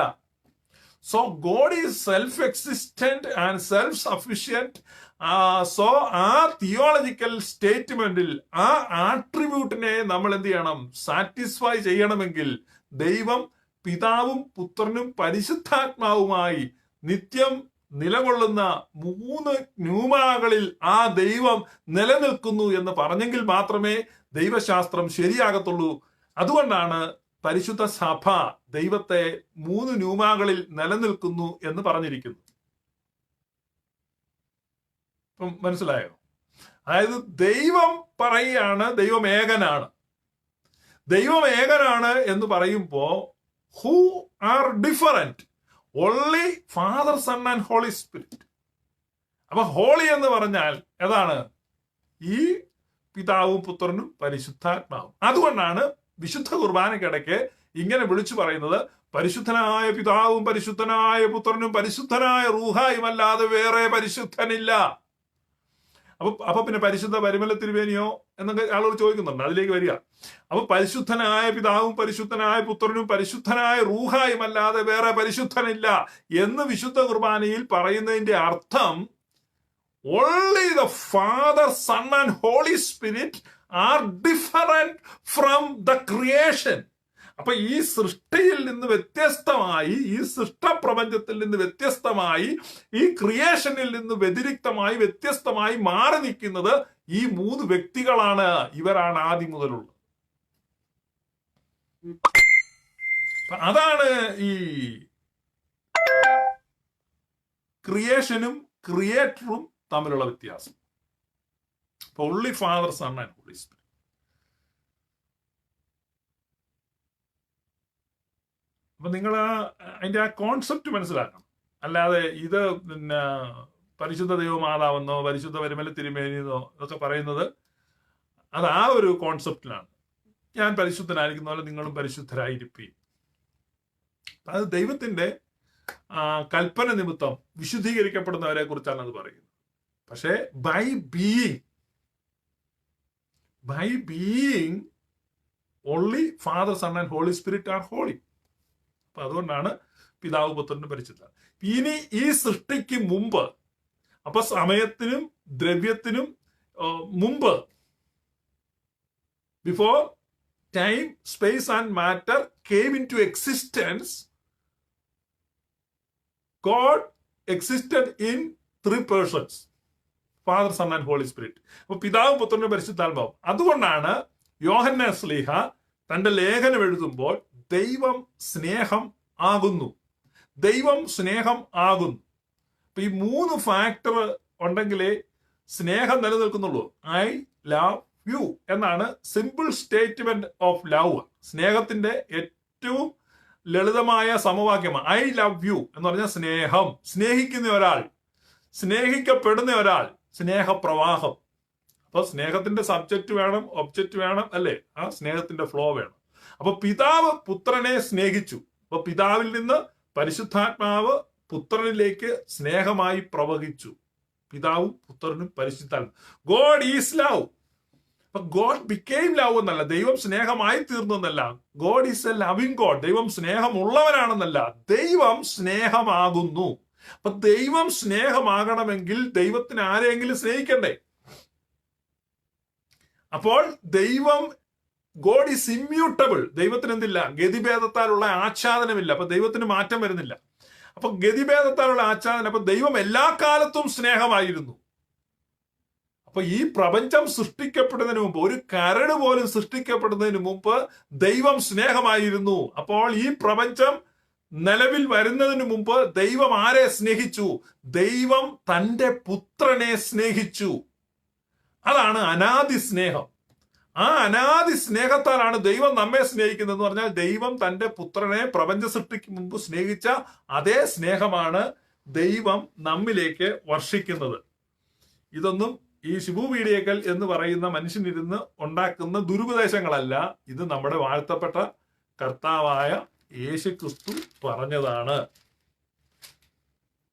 A: So God is self existent and self sufficient. So ആ തിയോളജിക്കൽ സ്റ്റേറ്റ്മെന്റിൽ ആ ആട്രിബ്യൂട്ടിനെ നമ്മൾ എന്ത് ചെയ്യണം? സാറ്റിസ്ഫൈ ചെയ്യണമെങ്കിൽ ദൈവം പിതാവും പുത്രനും പരിശുദ്ധാത്മാവുമായി നിത്യം നിലകൊള്ളുന്ന 3 ന്യൂമാകളിൽ ആ ദൈവം നിലനിൽക്കുന്നു എന്ന് പറഞ്ഞെങ്കിൽ മാത്രമേ ദൈവശാസ്ത്രം ശരിയാകത്തുള്ളൂ. അതുകൊണ്ടാണ് പരിശുദ്ധ സഭ ദൈവത്തെ 3 ന്യൂമാകളിൽ നിലനിൽക്കുന്നു എന്ന് പറഞ്ഞിരിക്കുന്നു. മനസ്സിലായോ? അതായത് ദൈവം പറയുകയാണ് ദൈവം ഏകനാണ്. ദൈവം ഏകനാണ് എന്ന് പറയുമ്പോ who are different only Father, sun and holy spirit. അപ്പൊ ഹോളി എന്ന് പറഞ്ഞാൽ ഏതാണ്? ഈ പിതാവും പുത്രനും പരിശുദ്ധാത്മാവും. അതുകൊണ്ടാണ് വിശുദ്ധ കുർബാനയ്ക്കിടയ്ക്ക് ഇങ്ങനെ വിളിച്ചു പറയുന്നത്, പരിശുദ്ധനായ പിതാവും പരിശുദ്ധനായ പുത്രനും പരിശുദ്ധനായ റൂഹായും അല്ലാതെ വേറെ പരിശുദ്ധനില്ല. അപ്പൊ പിന്നെ പരിശുദ്ധ പരിമല തിരുവേനിയോ എന്നൊക്കെ ആളുകൾ ചോദിക്കുന്നുണ്ട്. അതിലേക്ക് വരിക. അപ്പൊ പരിശുദ്ധനായ പിതാവും പരിശുദ്ധനായ പുത്രനും പരിശുദ്ധനായ റൂഹായും അല്ലാതെ വേറെ പരിശുദ്ധനില്ല എന്ന് വിശുദ്ധ കുർബാനയിൽ പറയുന്നതിന്റെ അർത്ഥം only the Father, Son and Holy Spirit are different from the creation. അപ്പൊ ഈ സൃഷ്ടിയിൽ നിന്ന് വ്യത്യസ്തമായി, ഈ സൃഷ്ടപ്രപഞ്ചത്തിൽ നിന്ന് വ്യത്യസ്തമായി, ഈ ക്രിയേഷനിൽ നിന്ന് വ്യതിരിക്തമായി വ്യത്യസ്തമായി മാറി നിൽക്കുന്നത് ഈ 3 വ്യക്തികളാണ്. ഇവരാണ് ആദ്യം മുതലുള്ളത്. അതാണ് ഈ ക്രിയേഷനും ക്രിയേറ്ററും തമ്മിലുള്ള വ്യത്യാസം. Only Father, sun and holy spirit. അപ്പൊ നിങ്ങൾ അതിന്റെ ആ കോൺസെപ്റ്റ് മനസ്സിലാക്കണം. അല്ലാതെ ഇത് പിന്നെ പരിശുദ്ധ ദൈവമാതാവെന്നോ പരിശുദ്ധ പരിമല തിരുമേനിയെന്നോ ഇതൊക്കെ പറയുന്നത് അത് ആ ഒരു കോൺസെപ്റ്റിലാണ്. ഞാൻ പരിശുദ്ധനായിരിക്കുന്ന പോലെ നിങ്ങളും പരിശുദ്ധരായിരിക്കും. അത് ദൈവത്തിന്റെ കൽപ്പന നിമിത്തം വിശുദ്ധീകരിക്കപ്പെടുന്നവരെ കുറിച്ചാണ് അത് പറയുന്നത്. പക്ഷേ by being only Father, sun and holy Spirit are holy. അപ്പൊ അതുകൊണ്ടാണ് പിതാവ് പുത്രനും പരിശുദ്ധ. ഇനി ഈ സൃഷ്ടിക്ക് മുമ്പ്, അപ്പൊ സമയത്തിനും ദ്രവ്യത്തിനും മുമ്പ്, before time, space and matter came into existence, God existed in 3 persons, Father, Son and Holy Spirit. അപ്പൊ പിതാവും പുത്രനും പരിശുദ്ധാത്മാവും. അതുകൊണ്ടാണ് യോഹന്നാൻ ശ്ലീഹ തന്റെ ലേഖനം എഴുതുമ്പോൾ ദൈവം സ്നേഹം ആകുന്നു, ദൈവം സ്നേഹം ആകുന്നു. അപ്പൊ ഈ 3 ഫാക്ടർ ഉണ്ടെങ്കിലേ സ്നേഹം നിലനിൽക്കുന്നുള്ളൂ. ഐ ലവ് യു എന്നാണ് സിമ്പിൾ സ്റ്റേറ്റ്മെന്റ് ഓഫ് ലവ്. സ്നേഹത്തിന്റെ ഏറ്റവും ലളിതമായ സമവാക്യമാണ് ഐ ലവ് യു എന്ന് പറഞ്ഞാൽ സ്നേഹം. സ്നേഹിക്കുന്ന ഒരാൾ, സ്നേഹിക്കപ്പെടുന്ന ഒരാൾ, സ്നേഹപ്രവാഹം. അപ്പൊ സ്നേഹത്തിന്റെ സബ്ജക്റ്റ് വേണം, ഒബ്ജക്റ്റ് വേണം, അല്ലേ? ആ സ്നേഹത്തിന്റെ ഫ്ലോ വേണം. അപ്പൊ പിതാവ് പുത്രനെ സ്നേഹിച്ചു. അപ്പൊ പിതാവിൽ നിന്ന് പരിശുദ്ധാത്മാവ് പുത്രനിലേക്ക് സ്നേഹമായി പ്രവഹിച്ചു. പിതാവും പുത്രനും പരിശുദ്ധാത്മാവും. God is love. അപ്പൊ ഗോഡ് ബിക്കെയിം ലവ് എന്നല്ല, ദൈവം സ്നേഹമായി തീർന്നു എന്നല്ല. God is A loving God. ദൈവം സ്നേഹമുള്ളവനാണെന്നല്ല, ദൈവം സ്നേഹമാകുന്നു. അപ്പൊ ദൈവം സ്നേഹമാകണമെങ്കിൽ ദൈവത്തിന് ആരെയെങ്കിലും സ്നേഹിക്കണ്ടേ? അപ്പോൾ ദൈവം, ഗോഡ് ഈസ് ഇമ്മ്യൂട്ടബിൾ. ദൈവത്തിന് എന്തില്ല? ഗതിഭേദത്താലുള്ള ആച്ഛാദനമില്ല. അപ്പൊ ദൈവത്തിന് മാറ്റം വരുന്നില്ല. അപ്പൊ ഗതിഭേദത്താലുള്ള ആച്ഛാദനം. അപ്പൊ ദൈവം എല്ലാ കാലത്തും സ്നേഹമായിരുന്നു. അപ്പൊ ഈ പ്രപഞ്ചം സൃഷ്ടിക്കപ്പെടുന്നതിന് മുമ്പ്, ഒരു കരട് പോലും സൃഷ്ടിക്കപ്പെടുന്നതിന് മുമ്പ് ദൈവം സ്നേഹമായിരുന്നു. അപ്പോൾ ഈ പ്രപഞ്ചം നിലവിൽ വരുന്നതിന് മുമ്പ് ദൈവം ആരെ സ്നേഹിച്ചു? ദൈവം തന്റെ പുത്രനെ സ്നേഹിച്ചു. അതാണ് അനാദി സ്നേഹം. ആ അനാദി സ്നേഹത്താലാണ് ദൈവം നമ്മെ സ്നേഹിക്കുന്നത് എന്ന് പറഞ്ഞാൽ ദൈവം തന്റെ പുത്രനെ പ്രപഞ്ച സൃഷ്ടിക്ക് മുമ്പ് സ്നേഹിച്ച അതേ സ്നേഹമാണ് ദൈവം നമ്മിലേക്ക് വർഷിക്കുന്നത്. ഇതൊന്നും ഈ ശിബു വീഡിയേക്കൽ എന്ന് പറയുന്ന മനുഷ്യനിരുന്ന് ഉണ്ടാക്കുന്ന ദുരുപദേശങ്ങളല്ല. ഇത് നമ്മുടെ വാഴ്ത്തപ്പെട്ട കർത്താവായ യേശു ക്രിസ്തു പറഞ്ഞതാണ്.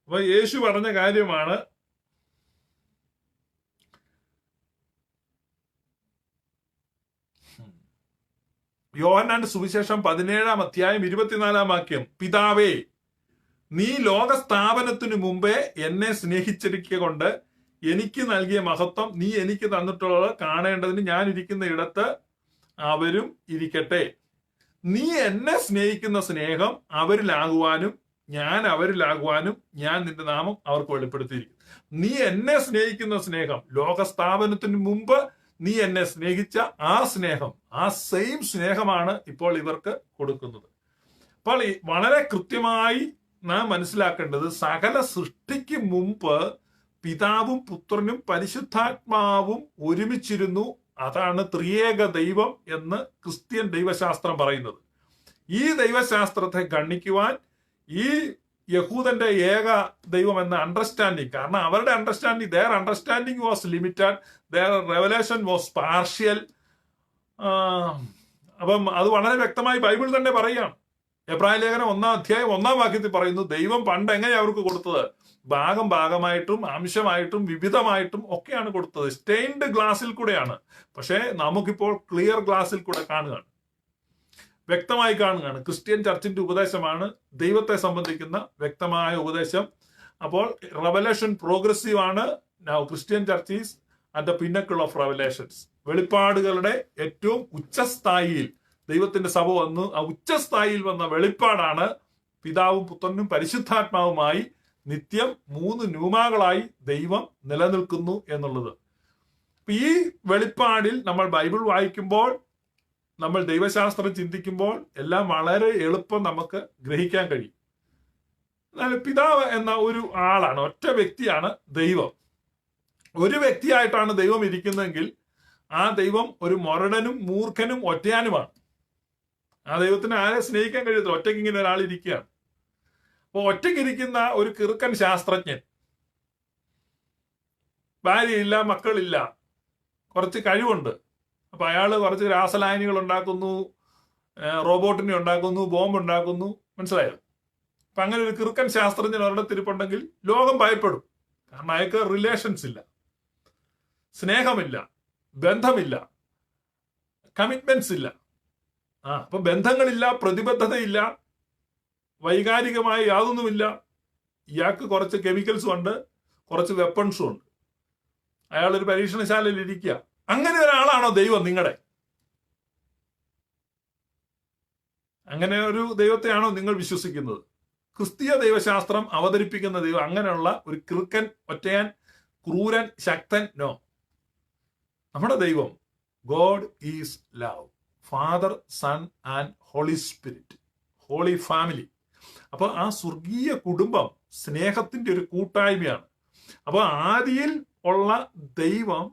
A: അപ്പൊ യേശു പറഞ്ഞ കാര്യമാണ്. യോഹന്നാന്റെ സുവിശേഷം 17-ാം അധ്യായം 24-ാം വാക്യം, പിതാവേ, നീ ലോകസ്ഥാപനത്തിനു മുമ്പേ എന്നെ സ്നേഹിച്ചിരിക്കൊണ്ട് എനിക്ക് നൽകിയ മഹത്വം നീ എനിക്ക് തന്നിട്ടുള്ളത് കാണേണ്ടതിന് ഞാൻ ഇരിക്കുന്ന ഇടത്ത് അവരും ഇരിക്കട്ടെ. നീ എന്നെ സ്നേഹിക്കുന്ന സ്നേഹം അവരിലാകുവാനും ഞാൻ അവരിലാകുവാനും ഞാൻ നിന്റെ നാമം അവർക്ക് വെളിപ്പെടുത്തിയിരിക്കും. നീ എന്നെ സ്നേഹിക്കുന്ന സ്നേഹം, ലോകസ്ഥാപനത്തിന് മുമ്പ് നീ എന്നെ സ്നേഹിച്ച ആ സ്നേഹം, ആ സെയിം സ്നേഹമാണ് ഇപ്പോൾ ഇവർക്ക് കൊടുക്കുന്നത്. അപ്പോൾ വളരെ കൃത്യമായി നാം മനസ്സിലാക്കേണ്ടത്, സകല സൃഷ്ടിക്ക് മുമ്പ് പിതാവും പുത്രനും പരിശുദ്ധാത്മാവും ഒരുമിച്ചിരുന്നു. അതാണ് ത്രിയേക ദൈവം എന്ന് ക്രിസ്ത്യൻ ദൈവശാസ്ത്രം പറയുന്നത്. ഈ ദൈവശാസ്ത്രത്തെ ഗണ്ണിക്കുവാൻ ഈ യഹൂദന്റെ ഏക ദൈവം എന്ന അണ്ടർസ്റ്റാൻഡിങ്, കാരണം അവരുടെ understanding, their understanding was limited, their revelation was partial. അപ്പം അത് വളരെ വ്യക്തമായി ബൈബിൾ തന്നെ പറയാം. എബ്രായ ലേഖനം 1-ാം അധ്യായം 1-ാം വാക്യത്തിൽ പറയുന്നു, ദൈവം പണ്ട് എങ്ങനെ അവർക്ക് കൊടുത്തത്? ഭാഗമായിട്ടും അംശമായിട്ടും വിവിധമായിട്ടും ഒക്കെയാണ് കൊടുത്തത്. സ്റ്റെയിൻഡ് ഗ്ലാസിൽ കൂടെയാണ്. പക്ഷേ നമുക്കിപ്പോൾ ക്ലിയർ ഗ്ലാസിൽ കൂടെ കാണുകയാണ്, വ്യക്തമായി കാണുകയാണ്. ക്രിസ്ത്യൻ ചർച്ചിന്റെ ഉപദേശമാണ് ദൈവത്തെ സംബന്ധിക്കുന്ന വ്യക്തമായ ഉപദേശം. അപ്പോൾ റെവലേഷൻ പ്രോഗ്രസീവ് ആണ്. Now Christian church is at the pinnacle of revelations. വെളിപ്പാടുകളുടെ ഏറ്റവും ഉച്ചസ്ഥായിയിൽ ദൈവത്തിന്റെ സഭ വന്നു. ആ ഉച്ചസ്ഥായിയിൽ വന്ന വെളിപ്പാടാണ് പിതാവും പുത്രനും പരിശുദ്ധാത്മാവുമായി നിത്യം 3 ന്യൂമാകളായി ദൈവം നിലനിൽക്കുന്നു എന്നുള്ളത്. ഈ വെളിപ്പാടിൽ നമ്മൾ ബൈബിൾ വായിക്കുമ്പോൾ, നമ്മൾ ദൈവശാസ്ത്രം ചിന്തിക്കുമ്പോൾ എല്ലാം വളരെ എളുപ്പം നമുക്ക് ഗ്രഹിക്കാൻ കഴിയും. എന്നാൽ പിതാവ് എന്ന ഒരു ആളാണ്, ഒറ്റ വ്യക്തിയാണ് ദൈവം. ഒരു വ്യക്തിയായിട്ടാണ് ദൈവം ഇരിക്കുന്നതെങ്കിൽ ആ ദൈവം ഒരു മൊരടനും മൂർഖനും ഒറ്റയാനുമാണ്. ആ ദൈവത്തിന് ആരെ സ്നേഹിക്കാൻ കഴിയത്തില്ല. ഒറ്റയ്ക്ക് ഇങ്ങനെ ഒരാൾ ഇരിക്കുകയാണ്. അപ്പോൾ ഒറ്റയ്ക്കിരിക്കുന്ന ഒരു കിറുക്കൻ ശാസ്ത്രജ്ഞൻ, ഭാര്യയില്ല, മക്കളില്ല, കുറച്ച് കഴിവുണ്ട്. അപ്പൊ അയാൾ കുറച്ച് രാസലായനികൾ ഉണ്ടാക്കുന്നു, റോബോട്ടിനെ ഉണ്ടാക്കുന്നു, ബോംബ് ഉണ്ടാക്കുന്നു. മനസ്സിലായോ? അപ്പൊ അങ്ങനെ ഒരു കിറുക്കൻ ശാസ്ത്രജ്ഞൻ ഒരിടത്തിരിപ്പുണ്ടെങ്കിൽ ലോകം ഭയപ്പെടും. കാരണം അയാൾക്ക് റിലേഷൻസ് ഇല്ല, സ്നേഹമില്ല, ബന്ധമില്ല, കമ്മിറ്റ്മെന്റ്സ് ഇല്ല. അപ്പൊ ബന്ധങ്ങളില്ല, പ്രതിബദ്ധതയില്ല, വൈകാരികമായി യാതൊന്നുമില്ല. ഇയാൾക്ക് കുറച്ച് കെമിക്കൽസും ഉണ്ട്, കുറച്ച് വെപ്പൺസും ഉണ്ട്. അയാളൊരു പരീക്ഷണശാലയിൽ ഇരിക്കുക. അങ്ങനെ ഒരാളാണോ ദൈവം നിങ്ങളുടെ? അങ്ങനെ ഒരു ദൈവത്തെയാണോ നിങ്ങൾ വിശ്വസിക്കുന്നത്? ക്രിസ്തീയ ദൈവശാസ്ത്രം അവതരിപ്പിക്കുന്ന ദൈവം അങ്ങനെയുള്ള ഒരു കിറുക്കൻ, ഒറ്റയാൻ, ക്രൂരൻ, ശക്തൻ? നോ. നമ്മുടെ ദൈവം God is love, Father, sun and holy Spirit, holy family. അപ്പൊ ആ സ്വർഗീയ കുടുംബം സ്നേഹത്തിന്റെ ഒരു കൂട്ടായ്മയാണ്. അപ്പൊ ആദിയിൽ ഉള്ള ദൈവം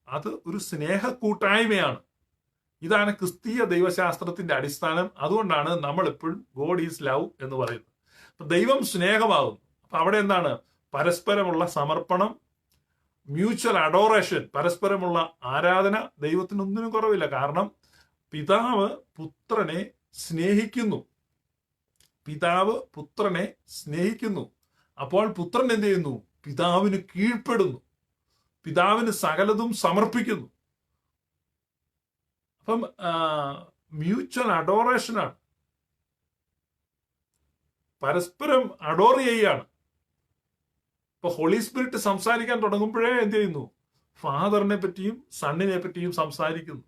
A: അത് ഒരു സ്നേഹ കൂട്ടായ്മയാണ്. ഇതാണ് ക്രിസ്തീയ ദൈവശാസ്ത്രത്തിന്റെ അടിസ്ഥാനം. അതുകൊണ്ടാണ് നമ്മൾ എപ്പോഴും ഗോഡ് ഈസ് ലവ് എന്ന് പറയുന്നത്. അപ്പൊ ദൈവം സ്നേഹമാകുന്നു. അപ്പൊ അവിടെ എന്താണ്? പരസ്പരമുള്ള സമർപ്പണം, മ്യൂച്വൽ അഡോറേഷൻ, പരസ്പരമുള്ള ആരാധന. ദൈവത്തിനൊന്നിനും കുറവില്ല. കാരണം പിതാവ് പുത്രനെ സ്നേഹിക്കുന്നു. പിതാവ് പുത്രനെ സ്നേഹിക്കുന്നു. അപ്പോൾ പുത്രൻ എന്ത് ചെയ്യുന്നു? പിതാവിന് കീഴ്പ്പെടുന്നു, പിതാവിന് സകലതും സമർപ്പിക്കുന്നു. അപ്പം മ്യൂച്വൽ അഡോറേഷനാണ്, പരസ്പരം അഡോർ ചെയ്യുകയാണ്. ഇപ്പൊ ഹോളി സ്പിരിറ്റ് സംസാരിക്കാൻ തുടങ്ങുമ്പോഴേ എന്ത് ചെയ്യുന്നു? ഫാദറിനെ പറ്റിയും സണ്ണിനെ പറ്റിയും സംസാരിക്കുന്നു.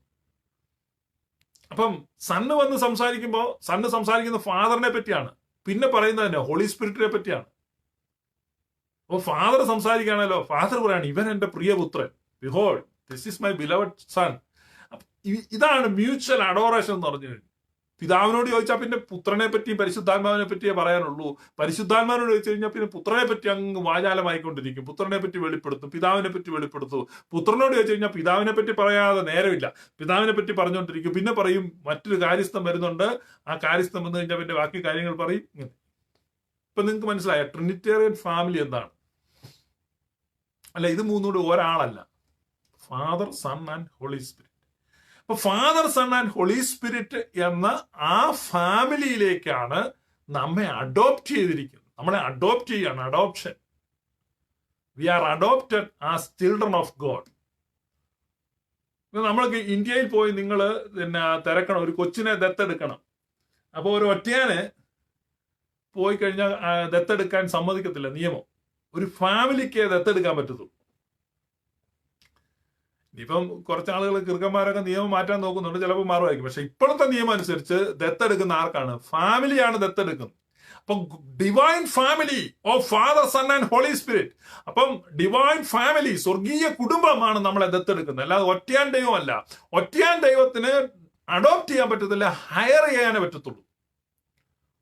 A: അപ്പം സണ്ണ് വന്ന് സംസാരിക്കുമ്പോൾ സണ്ണ് സംസാരിക്കുന്ന ഫാദറിനെ പറ്റിയാണ്. പിന്നെ പറയുന്നത് തന്നെ ഹോളി സ്പിരിറ്റിനെ പറ്റിയാണ്. അപ്പോൾ ഫാദർ സംസാരിക്കുകയാണല്ലോ, ഫാദർ പറയാണ് ഇവൻ എന്റെ പ്രിയപുത്രൻ, behold this is my beloved sun. ഇതാണ് മ്യൂച്വൽ അഡോറേഷൻ എന്ന് പറഞ്ഞു കഴിഞ്ഞു. പിതാവിനോട് ചോദിച്ചാൽ പിന്നെ പുത്രനെ പറ്റിയും പരിശുദ്ധാത്മാവിനെ പറ്റിയേ പറയാനുള്ളൂ. പരിശുദ്ധാത്മാവിനോട് ചോദിച്ചു കഴിഞ്ഞാൽ പിന്നെ പുത്രനെ പറ്റി അങ്ങ് വാചാലമായിക്കൊണ്ടിരിക്കും. പുത്രനെ പറ്റി വെളിപ്പെടുത്തും, പിതാവിനെ പറ്റി വെളിപ്പെടുത്തും. പുത്രനോട് ചോദിച്ചു കഴിഞ്ഞാൽ പിതാവിനെ പറ്റി പറയാതെ നേരമില്ല, പിതാവിനെ പറ്റി പറഞ്ഞുകൊണ്ടിരിക്കും. പിന്നെ പറയും മറ്റൊരു കാര്യസ്ഥം വരുന്നുണ്ട്, ആ കാര്യസ്ഥം വന്നു കഴിഞ്ഞാൽ പിന്നെ ബാക്കി കാര്യങ്ങൾ പറയും. ഇപ്പൊ നിങ്ങൾക്ക് മനസ്സിലായ ട്രിനിറ്റേറിയൻ ഫാമിലി എന്താണ്? അല്ല, ഇത് മൂന്നൂടെ ഒരാളല്ല, Father, sun and holy spirit. അപ്പൊ father, sun and holy Spirit എന്ന ആ ഫാമിലിയിലേക്കാണ് നമ്മെ അഡോപ്റ്റ് ചെയ്തിരിക്കുന്നത്. നമ്മളെ അഡോപ്റ്റ് ചെയ്യാണ്, adoption. We are adopted as children of God. നമ്മൾക്ക് ഇന്ത്യയിൽ പോയി നിങ്ങൾ പിന്നെ തിരക്കണം, ഒരു കൊച്ചിനെ ദത്തെടുക്കണം. അപ്പോൾ ഒരു ഒറ്റയാനെ പോയി കഴിഞ്ഞാൽ ദത്തെടുക്കാൻ സമ്മതിക്കത്തില്ല നിയമം. ഒരു ഫാമിലിക്ക് ദത്തെടുക്കാൻ പറ്റത്തുള്ളൂ. ഇനിയിപ്പം കുറച്ച് ആളുകൾ കിറുക്കന്മാരൊക്കെ നിയമം മാറ്റാൻ നോക്കുന്നുണ്ട്, ചിലപ്പോൾ മാറുമായിരിക്കും. പക്ഷെ ഇപ്പോഴത്തെ നിയമം അനുസരിച്ച് ദത്തെടുക്കുന്ന ആർക്കാണ്? ഫാമിലിയാണ് ദത്തെടുക്കുന്നത്. അപ്പം divine family of Father, sun and holy Spirit. അപ്പം ഡിവൈൻ ഫാമിലി, സ്വർഗീയ കുടുംബമാണ് നമ്മളെ ദത്തെടുക്കുന്നത്, അല്ലാതെ ഒറ്റയാൻ ദൈവമല്ല. ഒറ്റയാൻ ദൈവത്തിന് അഡോപ്റ്റ് ചെയ്യാൻ പറ്റത്തില്ല, ഹയർ ചെയ്യാനേ പറ്റത്തുള്ളൂ.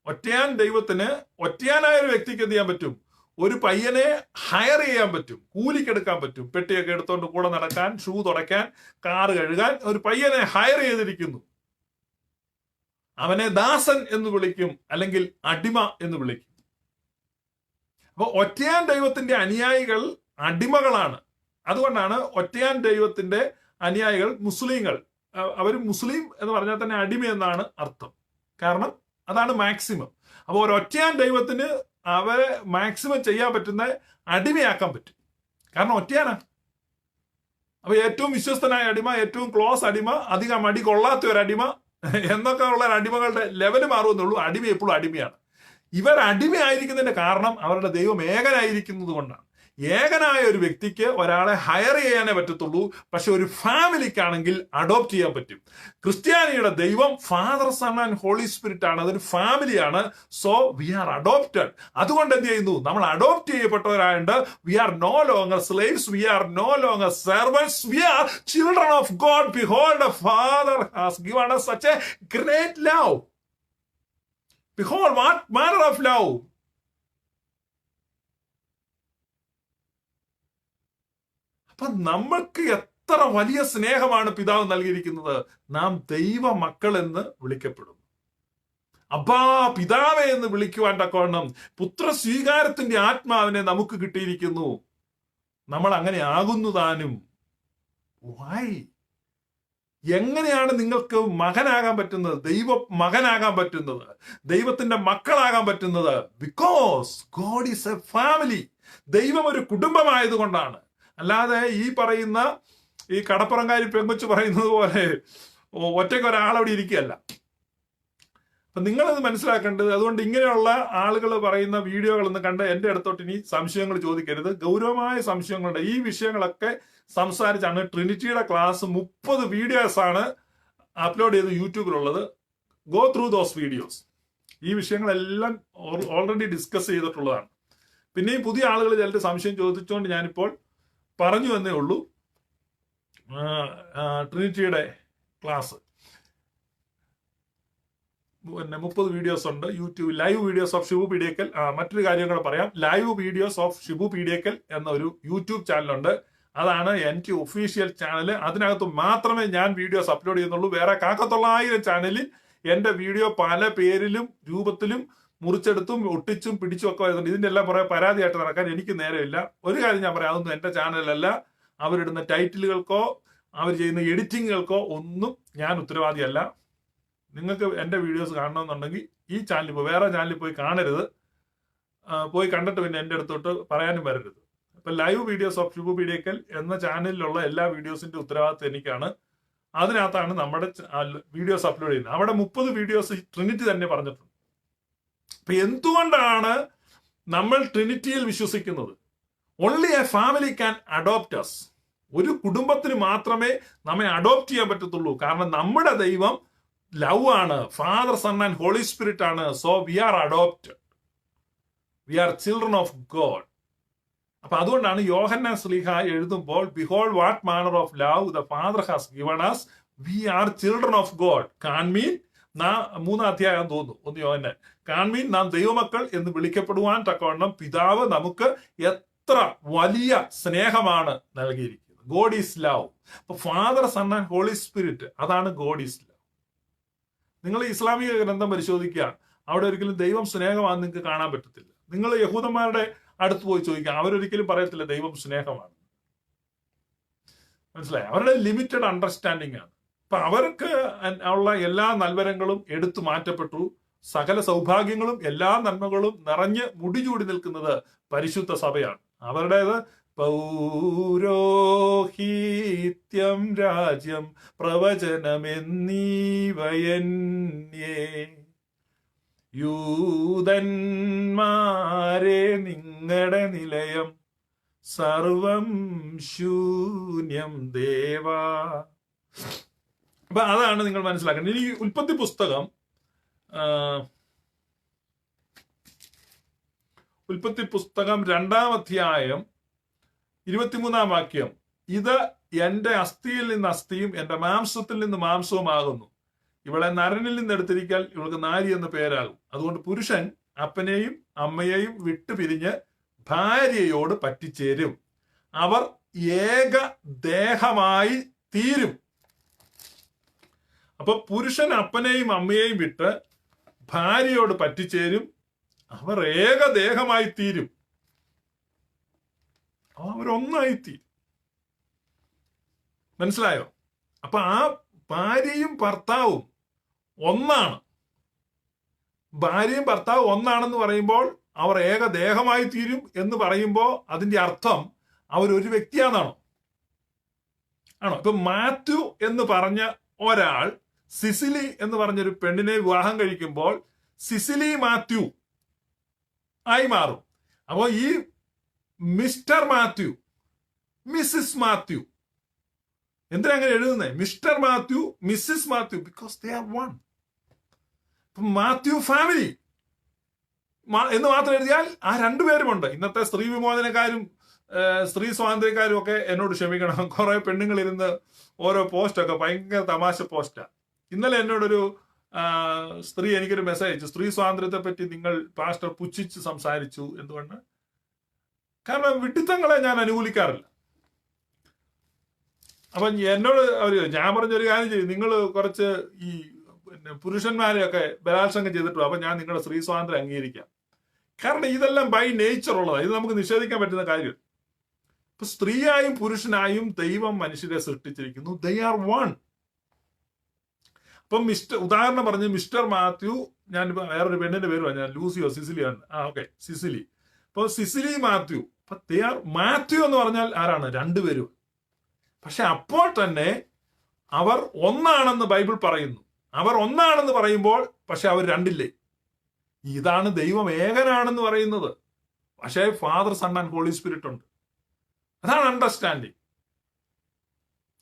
A: ഒറ്റയാൻ ദൈവത്തിന്, ഒറ്റയാനായ ഒരു വ്യക്തിക്ക് എന്ത് ചെയ്യാൻ പറ്റും? ഒരു പയ്യനെ ഹയർ ചെയ്യാൻ പറ്റും, കൂലിക്കെടുക്കാൻ പറ്റും. പെട്ടിയൊക്കെ എടുത്തോണ്ട് കൂടെ നടക്കാൻ, ഷൂ തുടയ്ക്കാൻ, കാറ് കഴുകാൻ ഒരു പയ്യനെ ഹയർ ചെയ്തിരിക്കുന്നു. അവനെ ദാസൻ എന്ന് വിളിക്കും, അല്ലെങ്കിൽ അടിമ എന്ന് വിളിക്കും. അപ്പൊ ഒറ്റയാൻ ദൈവത്തിന്റെ അനുയായികൾ അടിമകളാണ്. അതുകൊണ്ടാണ് ഒറ്റയാൻ ദൈവത്തിന്റെ അനുയായികൾ മുസ്ലിങ്ങൾ. അവർ മുസ്ലിം എന്ന് പറഞ്ഞാൽ തന്നെ അടിമ എന്നാണ് അർത്ഥം. കാരണം അതാണ് മാക്സിമം. അപ്പോൾ ഒരു ഒറ്റയാൻ ദൈവത്തിന് അവരെ മാക്സിമം ചെയ്യാൻ പറ്റുന്ന അടിമയാക്കാൻ പറ്റും. കാരണം ഒറ്റയാനാ. അപ്പൊ ഏറ്റവും വിശ്വസ്തനായ അടിമ, ഏറ്റവും ക്ലോസ് അടിമ, അധികം അടി കൊള്ളാത്ത ഒരു അടിമ എന്നൊക്കെ ഉള്ള അടിമകളുടെ ലെവല് മാറുമെന്നുള്ളൂ. അടിമ എപ്പോഴും അടിമയാണ്. ഇവർ അടിമയായിരിക്കുന്നതിന്റെ കാരണം അവരുടെ ദൈവം ഏകനായിരിക്കുന്നത് കൊണ്ടാണ്. ഏകനായ ഒരു വ്യക്തിക്ക് ഒരാളെ ഹയർ ചെയ്യാനേ പറ്റത്തുള്ളൂ. പക്ഷെ ഒരു ഫാമിലിക്കാണെങ്കിൽ അഡോപ്റ്റ് ചെയ്യാൻ പറ്റും. ക്രിസ്ത്യാനിയുടെ ദൈവം Father, sun and holy Spirit ആണ്. അതൊരു ഫാമിലിയാണ്. So we are adopted. അതുകൊണ്ട് എന്ത് ചെയ്യുന്നു? നമ്മൾ അഡോപ്റ്റ് ചെയ്യപ്പെട്ടവരായതുകൊണ്ട് we are no longer slaves, we are no longer servants, we are children of God. Behold, the Father has given us such a great love. Behold, what manner of love. അപ്പൊ നമ്മൾക്ക് എത്ര വലിയ സ്നേഹമാണ് പിതാവ് നൽകിയിരിക്കുന്നത്. നാം ദൈവ മക്കൾ എന്ന് വിളിക്കപ്പെടുന്നു. അബ്ബാ പിതാവേ എന്ന് വിളിക്കുവാൻ തക്കവണ്ണം പുത്ര സ്വീകാരത്തിന്റെ ആത്മാവിനെ നമുക്ക് കിട്ടിയിരിക്കുന്നു. നമ്മൾ അങ്ങനെ ആകുന്നു താനും. വൈ? എങ്ങനെയാണ് നിങ്ങൾക്ക് മകനാകാൻ പറ്റുന്നത്, ദൈവ മകനാകാൻ പറ്റുന്നത്, ദൈവത്തിന്റെ മക്കളാകാൻ പറ്റുന്നത്? Because God is a family. ദൈവം ഒരു കുടുംബമായതുകൊണ്ടാണ്. അല്ലാതെ ഈ പറയുന്ന ഈ കടപ്പുറംകാരി പെങ്കൊച്ച് പറയുന്നത് പോലെ ഒറ്റയ്ക്ക് ഒരാളവിടെ ഇരിക്കുകയല്ല. അപ്പൊ നിങ്ങളത് മനസ്സിലാക്കേണ്ടത്. അതുകൊണ്ട് ഇങ്ങനെയുള്ള ആളുകൾ പറയുന്ന വീഡിയോകളൊന്നും കണ്ട് എന്റെ അടുത്തോട്ട് ഇനി സംശയങ്ങൾ ചോദിക്കരുത്. ഗൗരവമായ സംശയങ്ങളുണ്ട്. ഈ വിഷയങ്ങളൊക്കെ സംസാരിച്ചാണ് ട്രിനിറ്റിയുടെ ക്ലാസ് 30 വീഡിയോസ് ആണ് അപ്ലോഡ് ചെയ്ത് യൂട്യൂബിലുള്ളത്. Go through those videos. ഈ വിഷയങ്ങളെല്ലാം ഓൾറെഡി ഡിസ്കസ് ചെയ്തിട്ടുള്ളതാണ്. പിന്നെയും പുതിയ ആളുകൾ ചിലർ സംശയം ചോദിച്ചുകൊണ്ട് ഞാനിപ്പോൾ പറഞ്ഞു എന്നേ ഉള്ളൂ. ട്രിനിറ്റിയുടെ ക്ലാസ് പിന്നെ 30 വീഡിയോസ് ഉണ്ട് YouTube. Live videos of Shibu Peediyakkal. മറ്റൊരു കാര്യം കൂടെ പറയാം. Live videos of Shibu Peediyakkal എന്ന ഒരു യൂട്യൂബ് ചാനലുണ്ട്. അതാണ് എൻ്റെ ഒഫീഷ്യൽ ചാനൽ. അതിനകത്ത് മാത്രമേ ഞാൻ വീഡിയോസ് അപ്ലോഡ് ചെയ്യുന്നുള്ളൂ. വേറെ 900 ചാനലിൽ എൻ്റെ വീഡിയോ പല പേരിലും രൂപത്തിലും മുറിച്ചെടുത്തും ഒട്ടിച്ചും പിടിച്ചും ഒക്കെ വരുന്നുണ്ട്. ഇതിന്റെ എല്ലാം പുറകെ പരാതിയായിട്ട് നടക്കാൻ എനിക്ക് നേരമില്ല. ഒരു കാര്യം ഞാൻ പറയാം, അതൊന്നും എൻ്റെ ചാനലല്ല. അവരിടുന്ന ടൈറ്റിലുകൾക്കോ അവർ ചെയ്യുന്ന എഡിറ്റിങ്ങുകൾക്കോ ഒന്നും ഞാൻ ഉത്തരവാദിയല്ല. നിങ്ങൾക്ക് എൻ്റെ വീഡിയോസ് കാണണമെന്നുണ്ടെങ്കിൽ ഈ ചാനലിൽ പോയി, വേറെ ചാനലിൽ പോയി കാണരുത്. പോയി കണ്ടിട്ട് പിന്നെ എൻ്റെ അടുത്തോട്ട് പറയാനും വരരുത്. ഇപ്പൊ live videos of Shibu Peediyakkal എന്ന ചാനലിലുള്ള എല്ലാ വീഡിയോസിന്റെ ഉത്തരവാദിത്വം എനിക്കാണ്. അതിനകത്താണ് നമ്മുടെ വീഡിയോസ് അപ്ലോഡ് ചെയ്യുന്നത്. അവിടെ 30 വീഡിയോസ് ട്രിനിറ്റി തന്നെ പറഞ്ഞിട്ടുണ്ട്. അപ്പൊ എന്തുകൊണ്ടാണ് നമ്മൾ ട്രിനിറ്റിയിൽ വിശ്വസിക്കുന്നത്? Only a family can adopt us. ഒരു കുടുംബത്തിന് മാത്രമേ നമ്മെ അഡോപ്റ്റ് ചെയ്യാൻ പറ്റത്തുള്ളൂ. കാരണം നമ്മുടെ ദൈവം ലവ് ആണ്, Father, sun and holy Spirit ആണ്. So we are adopted, we are children of God. അപ്പൊ അതുകൊണ്ടാണ് യോഹന്നാൻ ശ്ലീഹ എഴുതുമ്പോൾ behold what manner of love the Father has given us, we are children of God. Can mean മൂന്നാം അധ്യായം തോന്നുന്നു 1 യോഹന്നാൻ. കാൺമീൻ, നാം ദൈവമക്കൾ എന്ന് വിളിക്കപ്പെടുവാൻ തക്കവണ്ണം പിതാവ് നമുക്ക് എത്ര വലിയ സ്നേഹമാണ് നൽകിയിരിക്കുന്നത്. God is love. അപ്പൊ father, sun and holy spirit, അതാണ് ഗോഡ് ഈസ് ലവ്. നിങ്ങൾ ഇസ്ലാമിക ഗ്രന്ഥം പരിശോധിക്കുക, അവിടെ ഒരിക്കലും ദൈവം സ്നേഹമാണെന്ന് നിങ്ങൾക്ക് കാണാൻ പറ്റത്തില്ല. നിങ്ങൾ യഹൂദന്മാരുടെ അടുത്ത് പോയി ചോദിക്കുക, അവരൊരിക്കലും പറയത്തില്ല ദൈവം സ്നേഹമാണ്. മനസ്സിലായി? അവരുടെ ലിമിറ്റഡ് അണ്ടർസ്റ്റാൻഡിങ് ആണ്. അപ്പൊ അവർക്ക് ഉള്ള എല്ലാ നൽവരങ്ങളും എടുത്തു മാറ്റപ്പെട്ടു. സകല സൗഭാഗ്യങ്ങളും എല്ലാ നന്മകളും നിറഞ്ഞ് മുടിചൂടി നിൽക്കുന്നത് പരിശുദ്ധ സഭയാണ്. അവരുടേത് പൗരോഹിത്യം, രാജ്യം, പ്രവചനമെന്നീവയന്യേ. യൂതന്മാരെ നിങ്ങളുടെ നിലയം, സർവം ശൂന്യം ദേവാ. അപ്പൊ അതാണ് നിങ്ങൾ മനസ്സിലാക്കേണ്ടത്. ഇനി ഉൽപ്പത്തി പുസ്തകം 2-ാം അധ്യായം 23-ാം വാക്യം. ഇത് എന്റെ അസ്ഥിയിൽ നിന്ന് അസ്ഥിയും എന്റെ മാംസത്തിൽ നിന്ന് മാംസവുമാകുന്നു. ഇവളെ നരനിൽ നിന്ന് എടുത്തിരിക്കാൻ ഇവൾക്ക് നാരി എന്ന് പേരാകും. അതുകൊണ്ട് പുരുഷൻ അപ്പനെയും അമ്മയെയും വിട്ടുപിരിഞ്ഞ് ഭാര്യയോട് പറ്റിച്ചേരും, അവർ ഏക ദേഹമായി തീരും. അപ്പൊ പുരുഷൻ അപ്പനെയും അമ്മയെയും വിട്ട് ഭാര്യയോട് പറ്റിച്ചേരും, അവർ ഏകദേഹമായി തീരും. അവരൊന്നായി തീരും. മനസ്സിലായോ? അപ്പൊ ആ ഭാര്യയും ഭർത്താവും ഒന്നാണ്. ഭാര്യയും ഭർത്താവ് ഒന്നാണെന്ന് പറയുമ്പോൾ അവർ ഏകദേഹമായി തീരും എന്ന് പറയുമ്പോൾ അതിന്റെ അർത്ഥം അവരൊരു വ്യക്തിയാണെന്നാണോ? ആണോ? ഇപ്പൊ മാത്യു എന്ന് പറഞ്ഞ ഒരാൾ സിസിലി എന്ന് പറഞ്ഞൊരു പെണ്ണിനെ വിവാഹം കഴിക്കുമ്പോൾ സിസിലി മാത്യു ആയി മാറും. അപ്പോ ഈ മിസ്റ്റർ മാത്യു, മിസ്സിസ് മാത്യു, എന്തിനാ അങ്ങനെ എഴുതുന്നത്? Mister Mathew, Mrs Mathew, because they are one. Mathew family എന്ന് മാത്രം എഴുതിയാൽ ആ രണ്ടുപേരുമുണ്ട്. ഇന്നത്തെ സ്ത്രീ വിമോചനക്കാരും സ്ത്രീ സ്വാതന്ത്ര്യക്കാരും ഒക്കെ എന്നോട് ക്ഷമിക്കണം. കുറെ പെണ്ണുങ്ങളിരുന്ന് ഓരോ പോസ്റ്റൊക്കെ ഭയങ്കര തമാശ പോസ്റ്റാ. ഇന്നലെ എന്നോടൊരു സ്ത്രീ എനിക്കൊരു മെസ്സേജ് അയച്ചു, സ്ത്രീ സ്വാതന്ത്ര്യത്തെ പറ്റി നിങ്ങൾ പാസ്റ്റർ പുച്ഛിച്ച് സംസാരിച്ചു. എന്തുകൊണ്ട്? കാരണം വിഡിത്തങ്ങളെ ഞാൻ അനുകൂലിക്കാറില്ല. അപ്പൊ എന്നോട് ഞാൻ പറഞ്ഞൊരു കാര്യം ചെയ്യും, നിങ്ങൾ കുറച്ച് ഈ പുരുഷന്മാരെയൊക്കെ ബലാത്സംഗം ചെയ്തിട്ടു, അപ്പൊ ഞാൻ നിങ്ങളുടെ സ്ത്രീ സ്വാതന്ത്ര്യം അംഗീകരിക്കാം. കാരണം ഇതെല്ലാം ബൈ നേച്ചർ ഉള്ളതാണ്, ഇത് നമുക്ക് നിഷേധിക്കാൻ പറ്റുന്ന കാര്യം. ഇപ്പൊ സ്ത്രീയായും പുരുഷനായും ദൈവം മനുഷ്യരെ സൃഷ്ടിച്ചിരിക്കുന്നു. They are one. അപ്പം ഉദാഹരണം പറഞ്ഞ് മിസ്റ്റർ മാത്യു, ഞാൻ വേറൊരു പെണ്ണിന്റെ പേര് പറഞ്ഞു, ലൂസിയോ സിസിലിയോ ആണ്. ഓക്കെ, സിസിലി. അപ്പൊ സിസിലി മാത്യു, അപ്പൊ ദേ ആർ മാത്യു എന്ന് പറഞ്ഞാൽ ആരാണ്? രണ്ടുപേരും. പക്ഷെ അപ്പോൾ തന്നെ അവർ ഒന്നാണെന്ന് ബൈബിൾ പറയുന്നു. അവർ ഒന്നാണെന്ന് പറയുമ്പോൾ പക്ഷെ അവർ രണ്ടില്ലേ? ഇതാണ് ദൈവം ഏകനാണെന്ന് പറയുന്നത്. പക്ഷേ Father, sun and holy Spirit ഉണ്ട്. അതാണ് അണ്ടർസ്റ്റാൻഡിങ്.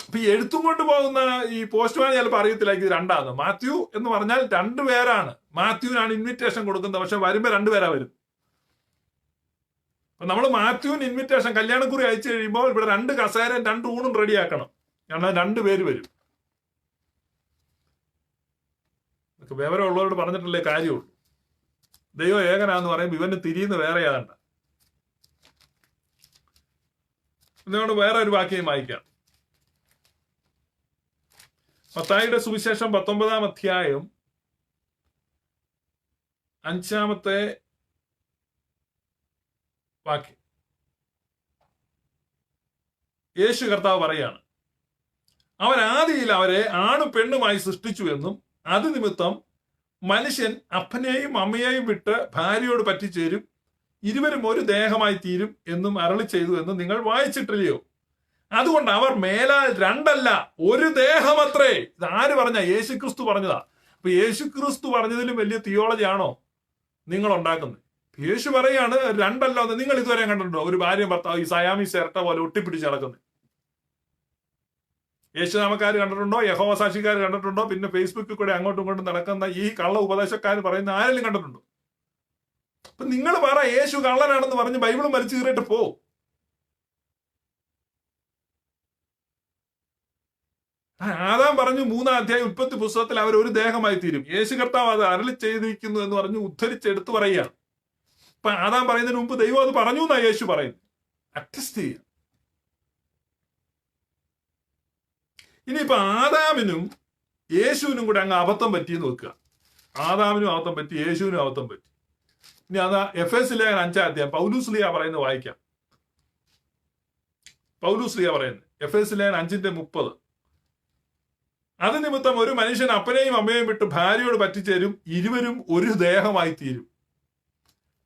A: അപ്പൊ ഈ എഴുത്തും കൊണ്ട് പോകുന്ന ഈ പോസ്റ്റ്മാൻ ചിലപ്പോൾ അറിയത്തില്ല ഇത് രണ്ടാണ്. മാത്യു എന്ന് പറഞ്ഞാൽ രണ്ടുപേരാണ്. മാത്യുവിനാണ് ഇൻവിറ്റേഷൻ കൊടുക്കുന്നത്, പക്ഷെ വരുമ്പോ രണ്ടുപേരാ വരും. അപ്പൊ നമ്മൾ മാത്യുവിന് ഇൻവിറ്റേഷൻ കല്യാണക്കുറി അയച്ചു കഴിയുമ്പോൾ ഇവിടെ 2 കസേരയും 2 ഊണും റെഡിയാക്കണം. കാരണം 2 പേര് വരും. വിവരമുള്ളവരോട് പറഞ്ഞിട്ടുള്ളേ കാര്യമുള്ളൂ. ദൈവം ഏകനാന്ന് പറയുമ്പോൾ ഇവന് തിരിയുന്ന വേറെ ആകണ്ട. അതുകൊണ്ട് വേറെ ഒരു വാക്യം വായിക്കാം. മത്തായിയുടെ സുവിശേഷം 19-ാം അധ്യായം 5-ാമത്തെ വാക്യം. യേശു കർത്താവ് പറയാണ്, അവൻ ആദിയിൽ അവരെ ആണും പെണ്ണുമായി സൃഷ്ടിച്ചു എന്നും അത് നിമിത്തം മനുഷ്യൻ അപ്പനെയും അമ്മയെയും വിട്ട് ഭാര്യയോട് പറ്റിച്ചേരും, ഇരുവരും ഒരു ദേഹമായി തീരും എന്നും അരുളി ചെയ്തു എന്ന് നിങ്ങൾ വായിച്ചിട്ടില്ലയോ? അതുകൊണ്ട് അവർ മേലാൽ 2 അല്ല 1 ദേഹമത്രേ. ഇത് ആര് പറഞ്ഞ? യേശുക്രിസ്തു പറഞ്ഞതാ. അപ്പൊ യേശുക്രിസ്തു പറഞ്ഞതിലും വലിയ തിയോളജി ആണോ നിങ്ങൾ ഉണ്ടാക്കുന്നത്? യേശു പറയാണ് 2 അല്ല 1. നിങ്ങൾ ഇതുവരെ കണ്ടിട്ടുണ്ടോ ഒരു ഭാര്യയും ഭർത്താവ് ഈ സയാമി ചിരട്ട പോലെ ഒട്ടിപ്പിടിച്ച് നടക്കുന്നത്? യേശുനാമക്കാർ കണ്ടിട്ടുണ്ടോ? യഹോവ സാക്ഷിക്കാർ കണ്ടിട്ടുണ്ടോ? പിന്നെ ഫേസ്ബുക്കിൽ കൂടെ അങ്ങോട്ടും ഇങ്ങോട്ടും നടക്കുന്ന ഈ കള്ള ഉപദേശക്കാർ പറയുന്ന ആരെങ്കിലും കണ്ടിട്ടുണ്ടോ? അപ്പൊ നിങ്ങൾ പറ യേശു കള്ളനാണെന്ന് പറഞ്ഞ് ബൈബിളും വലിച്ചു കീറിയിട്ട് പോ. ആദാം പറഞ്ഞു 3-ാം അധ്യായം ഉൽപ്പത്തി പുസ്തകത്തിൽ അവർ ഒരു ദേഹമായി തീരും. യേശു കർത്താവ് അത് അരുളി ചെയ്തിരിക്കുന്നു എന്ന് പറഞ്ഞു ഉദ്ധരിച്ചെടുത്ത് പറയുകയാണ്. അപ്പൊ ആദാം പറയുന്നതിന് മുമ്പ് ദൈവം അത് പറഞ്ഞു എന്നാ യേശു പറയുന്നത്. അറ്റസ്റ്റ് ചെയ്യുക. ഇനിയിപ്പൊ ആദാമിനും യേശുവിനും കൂടെ അങ്ങ് അബദ്ധം പറ്റിയെന്ന് വെക്കുക. ആദാമിനും അബദ്ധം പറ്റി, യേശുവിനും അബദ്ധം പറ്റി. ഇനി അത് എഫേസ്യ ലേഖനം 5-ാം അധ്യായം പൗലൂസ് ലീഹ പറയുന്നത് വായിക്കാം. പൗലൂസ് ലീഹ പറയുന്നത് എഫേസ്യ ലേഖനം 5:30. അത് നിമിത്തം ഒരു മനുഷ്യൻ അപ്പനെയും അമ്മയെയും വിട്ട് ഭാര്യയോട് പറ്റിച്ചേരും, ഇരുവരും ഒരു ദേഹമായി തീരും.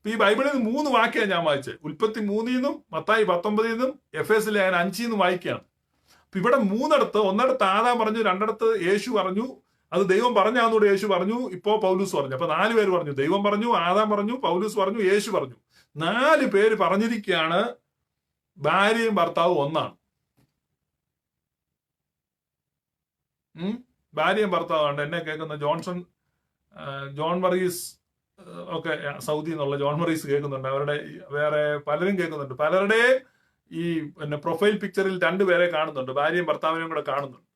A: ഈ ബൈബിളിൽ 3 വാക്യാണ് ഞാൻ വായിച്ചത്. ഉൽപ്പത്തി 3-ന്നും മത്തായി 19-ന്നും എഫേസ്യ ലേഖനം 5-ന്നും വായിക്കുകയാണ്. അപ്പൊ ഇവിടെ 3 ഒന്നിടത്ത് ആദാം പറഞ്ഞു, 2 യേശു പറഞ്ഞു, അത് ദൈവം പറഞ്ഞാന്നൂടെ യേശു പറഞ്ഞു, ഇപ്പോ പൗലൂസ് പറഞ്ഞു. അപ്പൊ 4 പേര് പറഞ്ഞു. ദൈവം പറഞ്ഞു, ആദാം പറഞ്ഞു, പൗലൂസ് പറഞ്ഞു, യേശു പറഞ്ഞു. 4 പേര് പറഞ്ഞിരിക്കുകയാണ് ഭാര്യയും ഭർത്താവും ഒന്നാണ്. ഭാര്യയും ഭർത്താവാണ്. എന്നെ കേൾക്കുന്ന ജോൺ മറീസ് ഒക്കെ സൗദി എന്നുള്ള ജോൺ മറീസ് കേൾക്കുന്നുണ്ട്. അവരുടെ വേറെ പലരും കേൾക്കുന്നുണ്ട്. പലരുടെ ഈ പ്രൊഫൈൽ പിക്ചറിൽ 2 പേരെ കാണുന്നുണ്ട്. ഭാര്യയും ഭർത്താവിനെയും കൂടെ കാണുന്നുണ്ട്.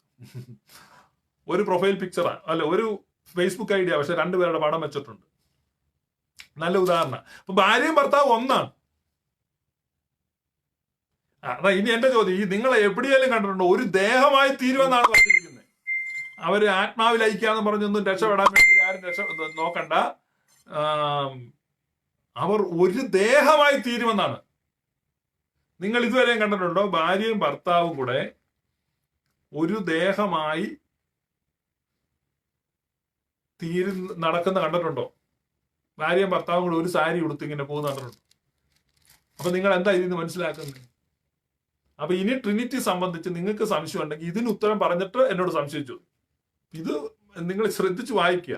A: ഒരു പ്രൊഫൈൽ പിക്ചറാണ്, അല്ല ഒരു ഫേസ്ബുക്ക് ഐഡിയ, പക്ഷെ 2 പേരുടെ പടം വെച്ചിട്ടുണ്ട്. നല്ല ഉദാഹരണം. അപ്പൊ ഭാര്യയും ഭർത്താവും ഒന്നാണ്. അതാ ഇനി എന്റെ ചോദ്യം, ഈ നിങ്ങളെ എവിടെയെങ്കിലും കണ്ടിട്ടുണ്ടോ ഒരു ദേഹമായി തീരുമെന്നാണ് പറഞ്ഞിരിക്കുന്നത്. അവര് ആത്മാവിൽ ഐക്യാന്ന് പറഞ്ഞൊന്നും രക്ഷപ്പെടാൻ വേണ്ടി ആരും നോക്കണ്ട. അവർ ഒരു ദേഹമായി തീരുമെന്നാണ്. നിങ്ങൾ ഇതുവരെയും കണ്ടിട്ടുണ്ടോ ഭാര്യയും ഭർത്താവും കൂടെ ഒരു ദേഹമായി നടക്കുന്ന കണ്ടിട്ടുണ്ടോ? ഭാര്യയും ഭർത്താവും കൂടെ ഒരു സാരി ഉടുത്ത് ഇങ്ങനെ പോകുന്ന കണ്ടിട്ടുണ്ടോ? അപ്പൊ നിങ്ങൾ എന്താ ഇതിന് മനസ്സിലാക്കുന്നത്? അപ്പൊ ഇനി ട്രിനിറ്റി സംബന്ധിച്ച് നിങ്ങൾക്ക് സംശയം ഉണ്ടെങ്കിൽ ഇതിന് ഉത്തരം പറഞ്ഞിട്ട് എന്നോട് സംശയിച്ചു. ഇത് നിങ്ങൾ ശ്രദ്ധിച്ച് വായിക്കുക.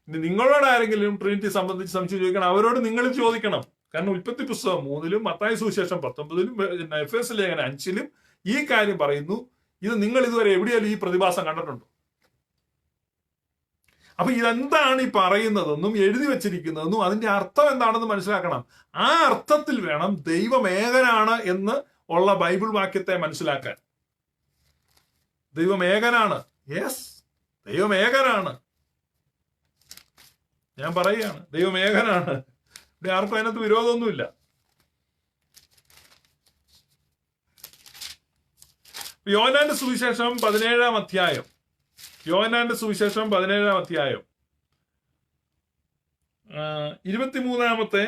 A: ഇനി നിങ്ങളോട് ആരെങ്കിലും ട്രിനിറ്റി സംബന്ധിച്ച് സംശയം ചോദിക്കണം, അവരോട് നിങ്ങൾ ചോദിക്കണം. കാരണം ഉൽപ്പത്തി പുസ്തകം 3-ലും മത്തായി സുവിശേഷം 19-ലും എഫേസ്യ ലേഖനം 5-ലും ഈ കാര്യം പറയുന്നു. ഇത് നിങ്ങൾ ഇതുവരെ എവിടെയാലും ഈ പ്രതിഭാസം കണ്ടിട്ടുണ്ടോ? അപ്പൊ ഇതെന്താണ് ഈ പറയുന്നതെന്നും എഴുതി വെച്ചിരിക്കുന്നതെന്നും അതിന്റെ അർത്ഥം എന്താണെന്ന് മനസ്സിലാക്കണം. ആ അർത്ഥത്തിൽ വേണം ദൈവം ഏകനാണ് എന്ന് ഉള്ള ബൈബിൾ വാക്യത്തെ മനസ്സിലാക്കാൻ. ദൈവം ഏകനാണ്. യെസ്, ദൈവം ഏകനാണ്. ഞാൻ പറയുകയാണ്, ദൈവം ഏകനാണ്. ഇവിടെ ആർക്കും അതിനകത്ത് വിരോധമൊന്നുമില്ല. യോഹന്നാന്റെ സുവിശേഷം 17-ാം അധ്യായം, യോഹന്നാന്റെ സുവിശേഷം 17-ാം അധ്യായം 23-ാമത്തെ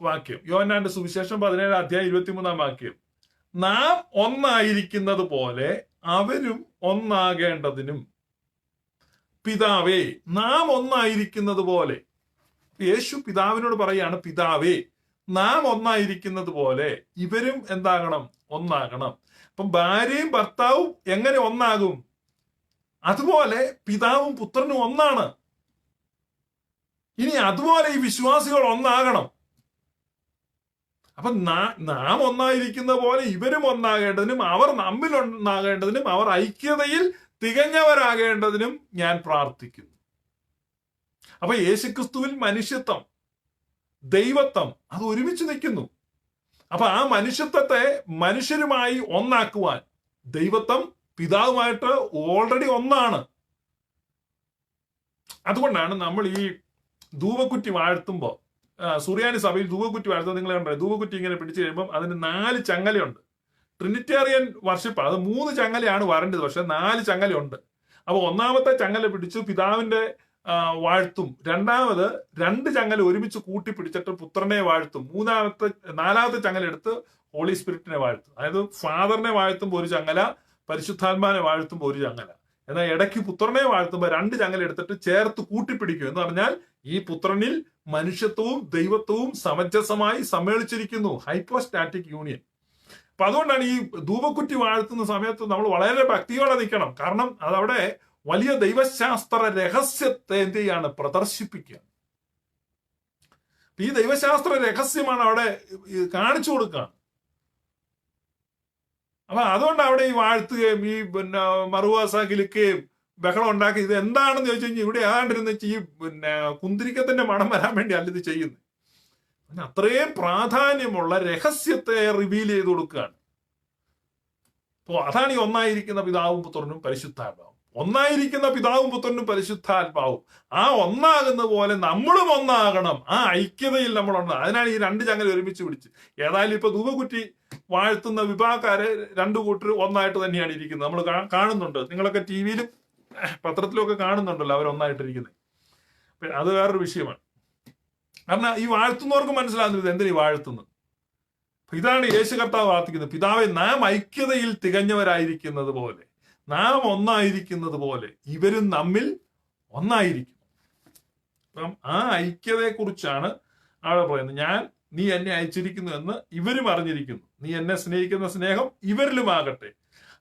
A: വാക്യം. യോഹന്നാന്റെ സുവിശേഷം 17-ാം അധ്യായം 23-ാം വാക്യം. നാം ഒന്നായിരിക്കുന്നത് പോലെ അവരും ഒന്നാകേണ്ടതിനും. പിതാവേ, നാം ഒന്നായിരിക്കുന്നത് പോലെ. യേശു പിതാവിനോട് പറയാണ്, പിതാവേ, നാം ഒന്നായിരിക്കുന്നത് പോലെ ഇവരും എന്താകണം? ഒന്നാകണം. അപ്പം ഭാര്യയും ഭർത്താവും എങ്ങനെ ഒന്നാകും? അതുപോലെ പിതാവും പുത്രനും ഒന്നാണ്. ഇനി അതുപോലെ ഈ വിശ്വാസികൾ ഒന്നാകണം. അപ്പൊ നാം ഒന്നായിരിക്കുന്ന പോലെ ഇവരും ഒന്നാകേണ്ടതിനും അവർ നമ്മിൽ ഒന്നാകേണ്ടതിനും അവർ ഐക്യതയിൽ തികഞ്ഞവരാകേണ്ടതിനും ഞാൻ പ്രാർത്ഥിക്കുന്നു. അപ്പൊ യേശുക്രിസ്തുവിൽ മനുഷ്യത്വം, ദൈവത്വം അത് ഒരുമിച്ച് നിൽക്കുന്നു. അപ്പൊ ആ മനുഷ്യത്വത്തെ മനുഷ്യരുമായി ഒന്നാക്കുവാൻ ദൈവത്വം പിതാവുമായിട്ട് ഓൾറെഡി ഒന്നാണ്. അതുകൊണ്ടാണ് നമ്മൾ ഈ ധൂപക്കുറ്റി വാഴ്ത്തുമ്പോൾ, സുറിയാനി സഭയിൽ ധൂപക്കുറ്റി വാഴ്ത്തുമ്പോൾ നിങ്ങൾ കണ്ടോ, ധൂപക്കുറ്റി ഇങ്ങനെ പിടിച്ചു കഴിയുമ്പോൾ അതിന് 4 ചങ്ങലയുണ്ട്. ട്രിനിറ്റേറിയൻ വർഷിപ്പ് അത് 3 ചങ്ങലയാണ് വരേണ്ടത്, പക്ഷെ 4 ചങ്ങലയുണ്ട്. അപ്പൊ ഒന്നാമത്തെ ചങ്ങല പിടിച്ചു പിതാവിന്റെ വാഴ്ത്തും, രണ്ടാമത് 2 ചങ്ങല ഒരുമിച്ച് കൂട്ടി പിടിച്ചിട്ട് പുത്രനെ വാഴ്ത്തും, 4-ാമത്തെ ചങ്ങല എടുത്ത് ഹോളി സ്പിരിറ്റിനെ വാഴ്ത്തും. അതായത് ഫാദറിനെ വാഴ്ത്തുമ്പോൾ ഒരു ചങ്ങല, പരിശുദ്ധാത്മാനെ വാഴ്ത്തുമ്പോൾ ഒരു ചങ്ങല. എന്നാൽ ഇടയ്ക്ക് പുത്രനെ വാഴ്ത്തുമ്പോൾ 2 ചങ്ങല എടുത്തിട്ട് ചേർത്ത് കൂട്ടിപ്പിടിക്കും. എന്ന് പറഞ്ഞാൽ ഈ പുത്രനിൽ മനുഷ്യത്വവും ദൈവത്വവും സമഞ്ജസമായി സമ്മേളിച്ചിരിക്കുന്നു. Hypostatic union. അപ്പൊ അതുകൊണ്ടാണ് ഈ ധൂപക്കുറ്റി വാഴ്ത്തുന്ന സമയത്ത് നമ്മൾ വളരെ ഭക്തിയോടെ നിൽക്കണം. കാരണം അതവിടെ വലിയ ദൈവശാസ്ത്ര രഹസ്യത്തെ എന്ത് ചെയ്യാണ്? പ്രദർശിപ്പിക്കുക. ഈ ദൈവശാസ്ത്ര രഹസ്യമാണ് അവിടെ കാണിച്ചു കൊടുക്കുക. അപ്പൊ അതുകൊണ്ട് അവിടെ ഈ വാഴ്ത്തുകയും ഈ മറുവാസ കിലുക്കുകയും ബഹളം ഉണ്ടാക്കി ഇത് എന്താണെന്ന് ചോദിച്ചു കഴിഞ്ഞാൽ ഇവിടെ ആണ്ടിരുന്ന് ഈ കുന്തിരിക്കത്തിന്റെ മണം വരാൻ വേണ്ടി അല്ല ഇത് ചെയ്യുന്നത്. അത്രയും പ്രാധാന്യമുള്ള രഹസ്യത്തെ റിവീൽ ചെയ്ത് കൊടുക്കുകയാണ്. അപ്പോൾ അതാണ് ഈ ഒന്നായിരിക്കുന്ന പിതാവും പുത്രനും പരിശുദ്ധാത്മാവും. ഒന്നായിരിക്കുന്ന പിതാവും പുത്രനും പരിശുദ്ധാത്മാവും ആ ഒന്നാകുന്ന പോലെ നമ്മളും ഒന്നാകണം. ആ ഐക്യതയിൽ നമ്മളുണ്ട്. അതിനാണ് ഈ രണ്ട് ചങ്ങല ഒരുമിച്ച് പിടിച്ച്. ഏതായാലും ഇപ്പൊ ധൂപകുറ്റി വാഴ്ത്തുന്ന വിഭാഗക്കാര് രണ്ടു കൂട്ടർ ഒന്നായിട്ട് തന്നെയാണ് ഇരിക്കുന്നത്. നമ്മൾ കാണുന്നുണ്ട്. നിങ്ങളൊക്കെ ടി വിയിലും പത്രത്തിലും ഒക്കെ കാണുന്നുണ്ടല്ലോ അവരൊന്നായിട്ടിരിക്കുന്നത്. അത് വേറൊരു വിഷയമാണ്. കാരണം ഈ വാഴ്ത്തുന്നവർക്ക് മനസ്സിലാകുന്നത് എന്തിനാ ഈ വാഴ്ത്തുന്നത്. ഇതാണ് യേശു കർത്താവ് പ്രാർത്ഥിക്കുന്നത്. പിതാവേ, നാം ഐക്യതയിൽ തികഞ്ഞവരായിരിക്കുന്നത് പോലെ, നാം ഒന്നായിരിക്കുന്നത് പോലെ ഇവരും നമ്മിൽ ഒന്നായിരിക്കും. അപ്പം ആ ഐക്യതയെ കുറിച്ചാണ് അവിടെ പറയുന്നത്. നീ എന്നെ അയച്ചിരിക്കുന്നു എന്ന് ഇവരും അറിഞ്ഞിരിക്കുന്നു. നീ എന്നെ സ്നേഹിക്കുന്ന സ്നേഹം ഇവരിലുമാകട്ടെ.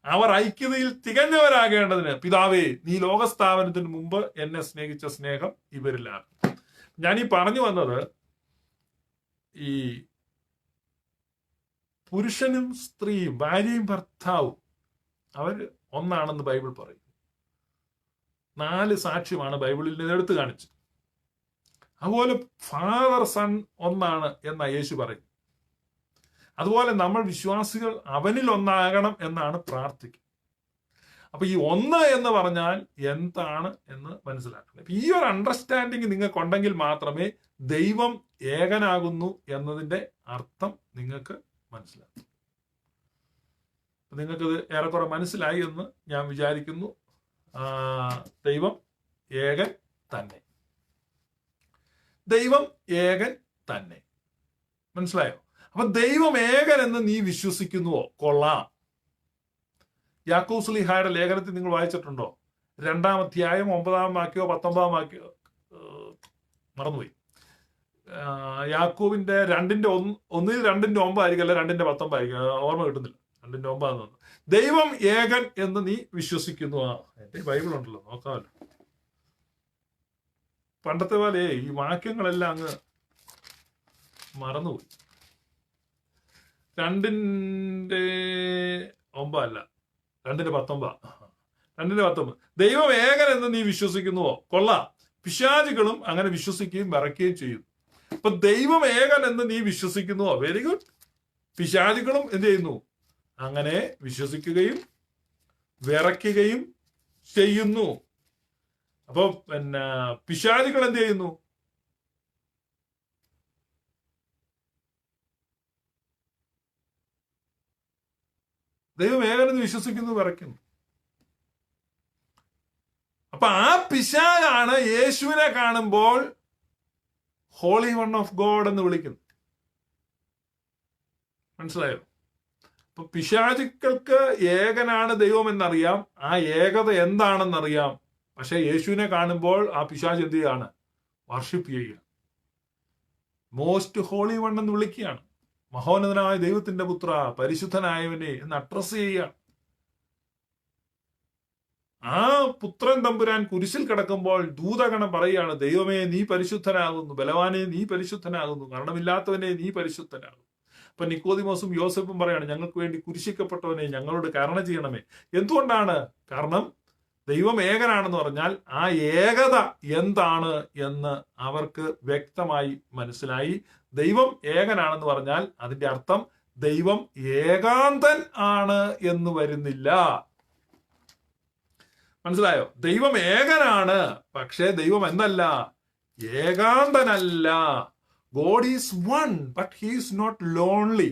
A: അവർ ഐക്യതയിൽ തികഞ്ഞവരാകേണ്ടതിന് പിതാവേ, നീ ലോകസ്ഥാപനത്തിന് മുമ്പ് എന്നെ സ്നേഹിച്ച സ്നേഹം ഇവരിലാണ്. ഞാൻ ഈ പറഞ്ഞു വന്നത്, ഈ പുരുഷനും സ്ത്രീയും ഭാര്യയും ഭർത്താവും അവർ ഒന്നാണെന്ന് ബൈബിൾ പറയും. 4 സാക്ഷ്യമാണ് ബൈബിളിൽ നിന്ന് എടുത്തു കാണിച്ചത്. അതുപോലെ ഫാദർ സൺ ഒന്നാണ് എന്ന യേശു പറയും. അതുപോലെ നമ്മൾ വിശ്വാസികൾ അവനിൽ ഒന്നാകണം എന്നാണ് പ്രാർത്ഥിക്കുന്നത്. അപ്പൊ ഈ ഒന്ന് എന്ന് പറഞ്ഞാൽ എന്താണ് എന്ന് മനസ്സിലാക്കണം. ഈ ഒരു അണ്ടർസ്റ്റാൻഡിങ് നിങ്ങൾക്കുണ്ടെങ്കിൽ മാത്രമേ ദൈവം ഏകനാകുന്നു എന്നതിന്റെ അർത്ഥം നിങ്ങൾക്ക് മനസ്സിലാക്കും. നിങ്ങൾക്കത് ഏറെക്കുറെ മനസ്സിലായി എന്ന് ഞാൻ വിചാരിക്കുന്നു. ദൈവം ഏകൻ തന്നെ. ദൈവം ഏകൻ തന്നെ. മനസ്സിലായോ? അപ്പൊ ദൈവം ഏകൻ എന്ന് നീ വിശ്വസിക്കുന്നുവോ? കൊള്ളാം. യാക്കോബ് ശ്ലീഹായുടെ ലേഖനത്തിൽ നിങ്ങൾ വായിച്ചിട്ടുണ്ടോ? 2-ാം അധ്യായം 9-ാം വാക്യോ 19-ാം വാക്യോ മറന്നുപോയി. യാക്കോബിന്റെ 2:1 ആയിരിക്കും, അല്ല 2:19 ആയിരിക്കും, ഓർമ്മ കിട്ടുന്നില്ല. 2:9 ദൈവം ഏകൻ എന്ന് നീ വിശ്വസിക്കുന്നു. എന്റെ ബൈബിൾ ഉണ്ടല്ലോ, നോക്കാമല്ലോ. പണ്ടത്തെ പോലെ ഈ വാക്യങ്ങളെല്ലാം അങ്ങ് മറന്നുപോയി. 2:9 അല്ല, 2:19. 2:19 ദൈവം ഏകൻ എന്ന് നീ വിശ്വസിക്കുന്നുവോ? കൊള്ളാം. പിശാചുകളും അങ്ങനെ വിശ്വസിക്കുകയും വിറയ്ക്കുകയും ചെയ്യുന്നു. അപ്പൊ ദൈവം ഏകൻ എന്ന് നീ വിശ്വസിക്കുന്നുവോ? Very good. പിശാചുകളും എന്ത് ചെയ്യുന്നു? അങ്ങനെ വിശ്വസിക്കുകയും വിറയ്ക്കുകയും ചെയ്യുന്നു. അപ്പൊ പിശാചുകൾ എന്ത് ചെയ്യുന്നു? ദൈവം ഏകനെന്ന് വിശ്വസിക്കുന്നു, വിറയ്ക്കുന്നു. അപ്പൊ ആ പിശാചാണ് യേശുവിനെ കാണുമ്പോൾ ഹോളി വൺ ഓഫ് ഗോഡ് എന്ന് വിളിക്കുന്നു. മനസ്സിലായോ? അപ്പൊ പിശാചുക്കൾക്ക് ഏകനാണ് ദൈവം എന്നറിയാം, ആ ഏകത എന്താണെന്നറിയാം. പക്ഷെ യേശുവിനെ കാണുമ്പോൾ ആ പിശാച് എന്ത് ചെയ്യാണ്? വർഷിപ്പ് ചെയ്യുക, മോസ്റ്റ് ഹോളി വൺ എന്ന് വിളിക്കുകയാണ്. മഹോന്നതനായ ദൈവത്തിന്റെ പുത്ര, പരിശുദ്ധനായവനെ എന്ന് അഡ്രസ് ചെയ്യുക. ആ പുത്രൻ തമ്പുരാൻ കുരിശിൽ കിടക്കുമ്പോൾ ദൂതഗണം പറയുകയാണ്, ദൈവമേ നീ പരിശുദ്ധനാകുന്നു, ബലവാനെ നീ പരിശുദ്ധനാകുന്നു, മരണമില്ലാത്തവനെ നീ പരിശുദ്ധനാകുന്നു. അപ്പൊ നിക്കോദിമോസും യോസെഫും പറയാണ്, ഞങ്ങൾക്ക് വേണ്ടി കുരിശിക്കപ്പെട്ടവനെ ഞങ്ങളോട് കരുണ ചെയ്യണമേ. എന്തുകൊണ്ടാണ്? കാരണം ദൈവം ഏകനാണെന്ന് പറഞ്ഞാൽ ആ ഏകത എന്താണ് എന്ന് അവർക്ക് വ്യക്തമായി മനസ്സിലായി. ദൈവം ഏകനാണെന്ന് പറഞ്ഞാൽ അതിന്റെ അർത്ഥം ദൈവം ഏകാന്തൻ ആണ് എന്ന് വരുന്നില്ല. മനസ്സിലായോ? ദൈവം ഏകനാണ്, പക്ഷേ ദൈവം എന്നല്ല, ഏകാന്തനല്ല. God is one, but he is not lonely.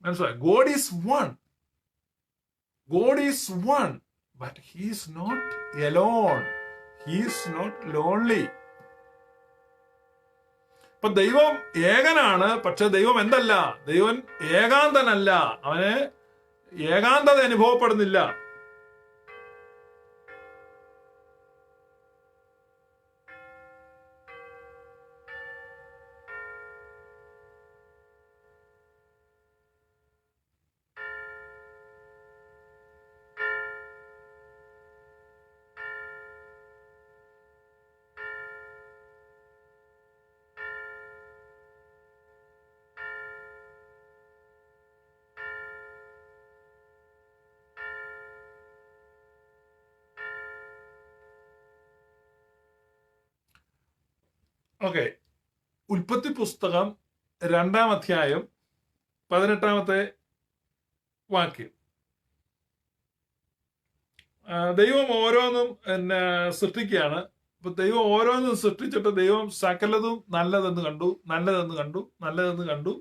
A: മനസ്സിലായോ? God is one, God is one, but he is not alone, he is not lonely. അപ്പൊ ദൈവം ഏകനാണ്, പക്ഷെ ദൈവം എന്തല്ല, ദൈവൻ ഏകാന്തനല്ല, അവന് ഏകാന്തത അനുഭവപ്പെടുന്നില്ല. ഓക്കെ, ഉൽപ്പത്തി പുസ്തകം 2-ാം അധ്യായം 18-ാമത്തെ വാക്യം. ദൈവം ഓരോന്നും സൃഷ്ടിക്കുകയാണ്. അപ്പൊ ദൈവം ഓരോന്നും സൃഷ്ടിച്ചിട്ട് ദൈവം സകലതും നല്ലതെന്ന് കണ്ടു, നല്ലതെന്ന് കണ്ടു, നല്ലതെന്ന് കണ്ടു.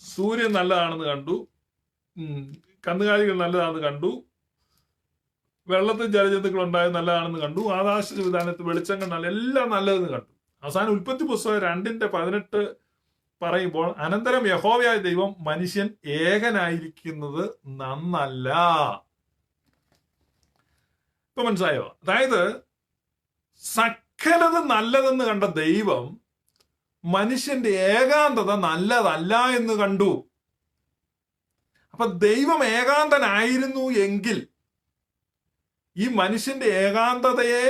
A: സൂര്യൻ നല്ലതാണെന്ന് കണ്ടു, കന്നുകാലികൾ നല്ലതാണെന്ന് കണ്ടു, വെള്ളത്തിൽ ജലജന്തുക്കൾ ഉണ്ടായത് നല്ലതാണെന്ന് കണ്ടു, ആകാശ വിധാനത്ത് വെളിച്ചങ്ങൾ നല്ല, എല്ലാം നല്ലതെന്ന് കണ്ടു. അവസാനം ഉൽപ്പത്തി പുസ്തകം 2:18 പറയുമ്പോൾ, അനന്തരം യഹോവയായ ദൈവം മനുഷ്യൻ ഏകനായിരിക്കുന്നത് നന്നല്ല. ഇപ്പൊ മനസ്സിലായോ? അതായത് സകലത് നല്ലതെന്ന് കണ്ട ദൈവം മനുഷ്യന്റെ ഏകാന്തത നല്ലതല്ല എന്ന് കണ്ടു. അപ്പൊ ദൈവം ഏകാന്തനായിരുന്നു എങ്കിൽ ഈ മനുഷ്യന്റെ ഏകാന്തതയെ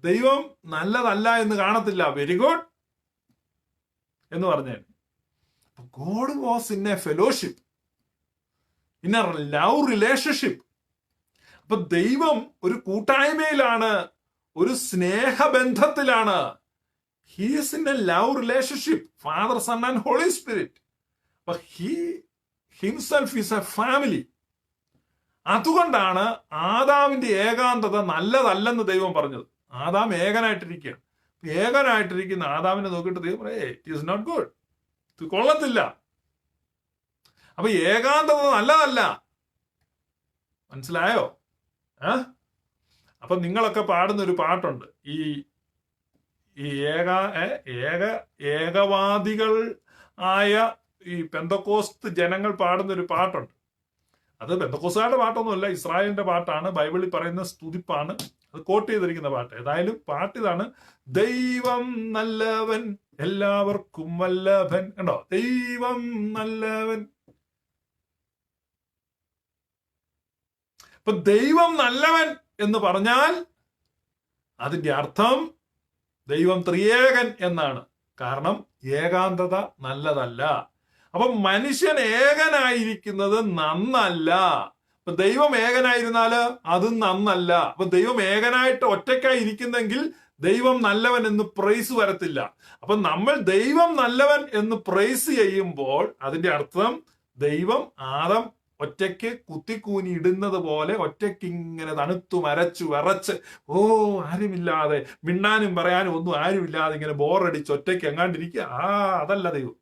A: ദൈവം നല്ലതല്ല എന്ന് കാണത്തില്ല. വെരി ഗുഡ് എന്ന് പറഞ്ഞേ. God was in a fellowship, in a love relationship. അപ്പൊ ദൈവം ഒരു കൂട്ടായ്മയിലാണ്, ഒരു സ്നേഹബന്ധത്തിലാണ്. He's in a love relationship, father, sun and holy spirit. അപ്പൊ he himself is a family. അതുകൊണ്ടാണ് ആദാമിന്റെ ഏകാന്തത നല്ലതല്ലെന്ന് ദൈവം പറഞ്ഞത്. ആദാം ഏകനായിട്ടിരിക്കുകയാണ്. ഏകനായിട്ടിരിക്കുന്ന ആദാമിനെ നോക്കിയിട്ട് ദൈവം പറയേ, ഇറ്റ് ഈസ് നോട്ട് ഗുഡ്, ഇത് കൊള്ളത്തില്ല. അപ്പൊ ഏകാന്തത നല്ലതല്ല. മനസ്സിലായോ? അപ്പൊ നിങ്ങളൊക്കെ പാടുന്ന ഒരു പാട്ടുണ്ട്, ഈ ഏകവാദികൾ ആയ ഈ പെന്തക്കോസ്ത് ജനങ്ങൾ പാടുന്ന ഒരു പാട്ടുണ്ട്. അത് പെന്തക്കോസ്തുകാരുടെ പാട്ടൊന്നുമല്ല, ഇസ്രായേലിന്റെ പാട്ടാണ്, ബൈബിളിൽ പറയുന്ന സ്തുതിപ്പാണ്, അത് കോട്ട് ചെയ്തിരിക്കുന്ന പാട്ട്. ഏതായാലും പാട്ട് ഇതാണ്: ദൈവം നല്ലവൻ, എല്ലാവർക്കും വല്ലഭൻ. കണ്ടോ? ദൈവം നല്ലവൻ. അപ്പൊ ദൈവം നല്ലവൻ എന്ന് പറഞ്ഞാൽ അതിന്റെ അർത്ഥം ദൈവം ത്രിയേകൻ എന്നാണ്. കാരണം ഏകാന്തത നല്ലതല്ല. അപ്പൊ മനുഷ്യൻ ഏകനായിരിക്കുന്നത് നന്നല്ല. അപ്പൊ ദൈവം ഏകനായിരുന്നാല് അതും നന്നല്ല. അപ്പൊ ദൈവം ഏകനായിട്ട് ഒറ്റയ്ക്കായി ഇരിക്കുന്നെങ്കിൽ ദൈവം നല്ലവൻ എന്ന് പ്രൈസ് വരത്തില്ല. അപ്പൊ നമ്മൾ ദൈവം നല്ലവൻ എന്ന് പ്രൈസ് ചെയ്യുമ്പോൾ അതിന്റെ അർത്ഥം ദൈവം ആദം ഒറ്റയ്ക്ക് കുത്തിക്കൂനി ഇടുന്നത് പോലെ ഒറ്റയ്ക്ക് ഇങ്ങനെ തണുത്തു മരച്ചു വിറച്ച് ആരുമില്ലാതെ, മിണ്ടാനും പറയാനും ഒന്നും ആരുമില്ലാതെ ഇങ്ങനെ ബോറടിച്ച് ഒറ്റയ്ക്ക് എങ്ങാണ്ടിരിക്കുക, അതല്ല ദൈവം.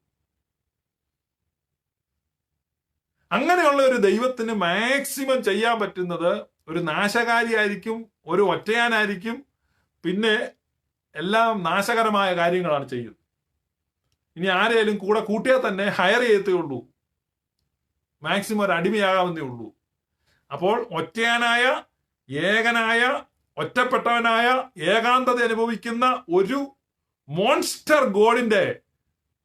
A: അങ്ങനെയുള്ള ഒരു ദൈവത്തിന് മാക്സിമം ചെയ്യാൻ പറ്റുന്നത് ഒരു നാശകാരിയായിരിക്കും, ഒരു ഒറ്റയാനായിരിക്കും, പിന്നെ എല്ലാം നാശകരമായ കാര്യങ്ങളാണ് ചെയ്യുന്നത്. ഇനി ആരെയും കൂടെ കൂട്ടിയാൽ തന്നെ ഹയർ ചെയ്യത്തേ ഉള്ളൂ, മാക്സിമം ഒരു അടിമയാകാവുന്നേ ഉള്ളൂ. അപ്പോൾ ഒറ്റയാനായ, ഏകനായ, ഒറ്റപ്പെട്ടവനായ, ഏകാന്തത അനുഭവിക്കുന്ന ഒരു മോൺസ്റ്റർ ഗോഡിന്റെ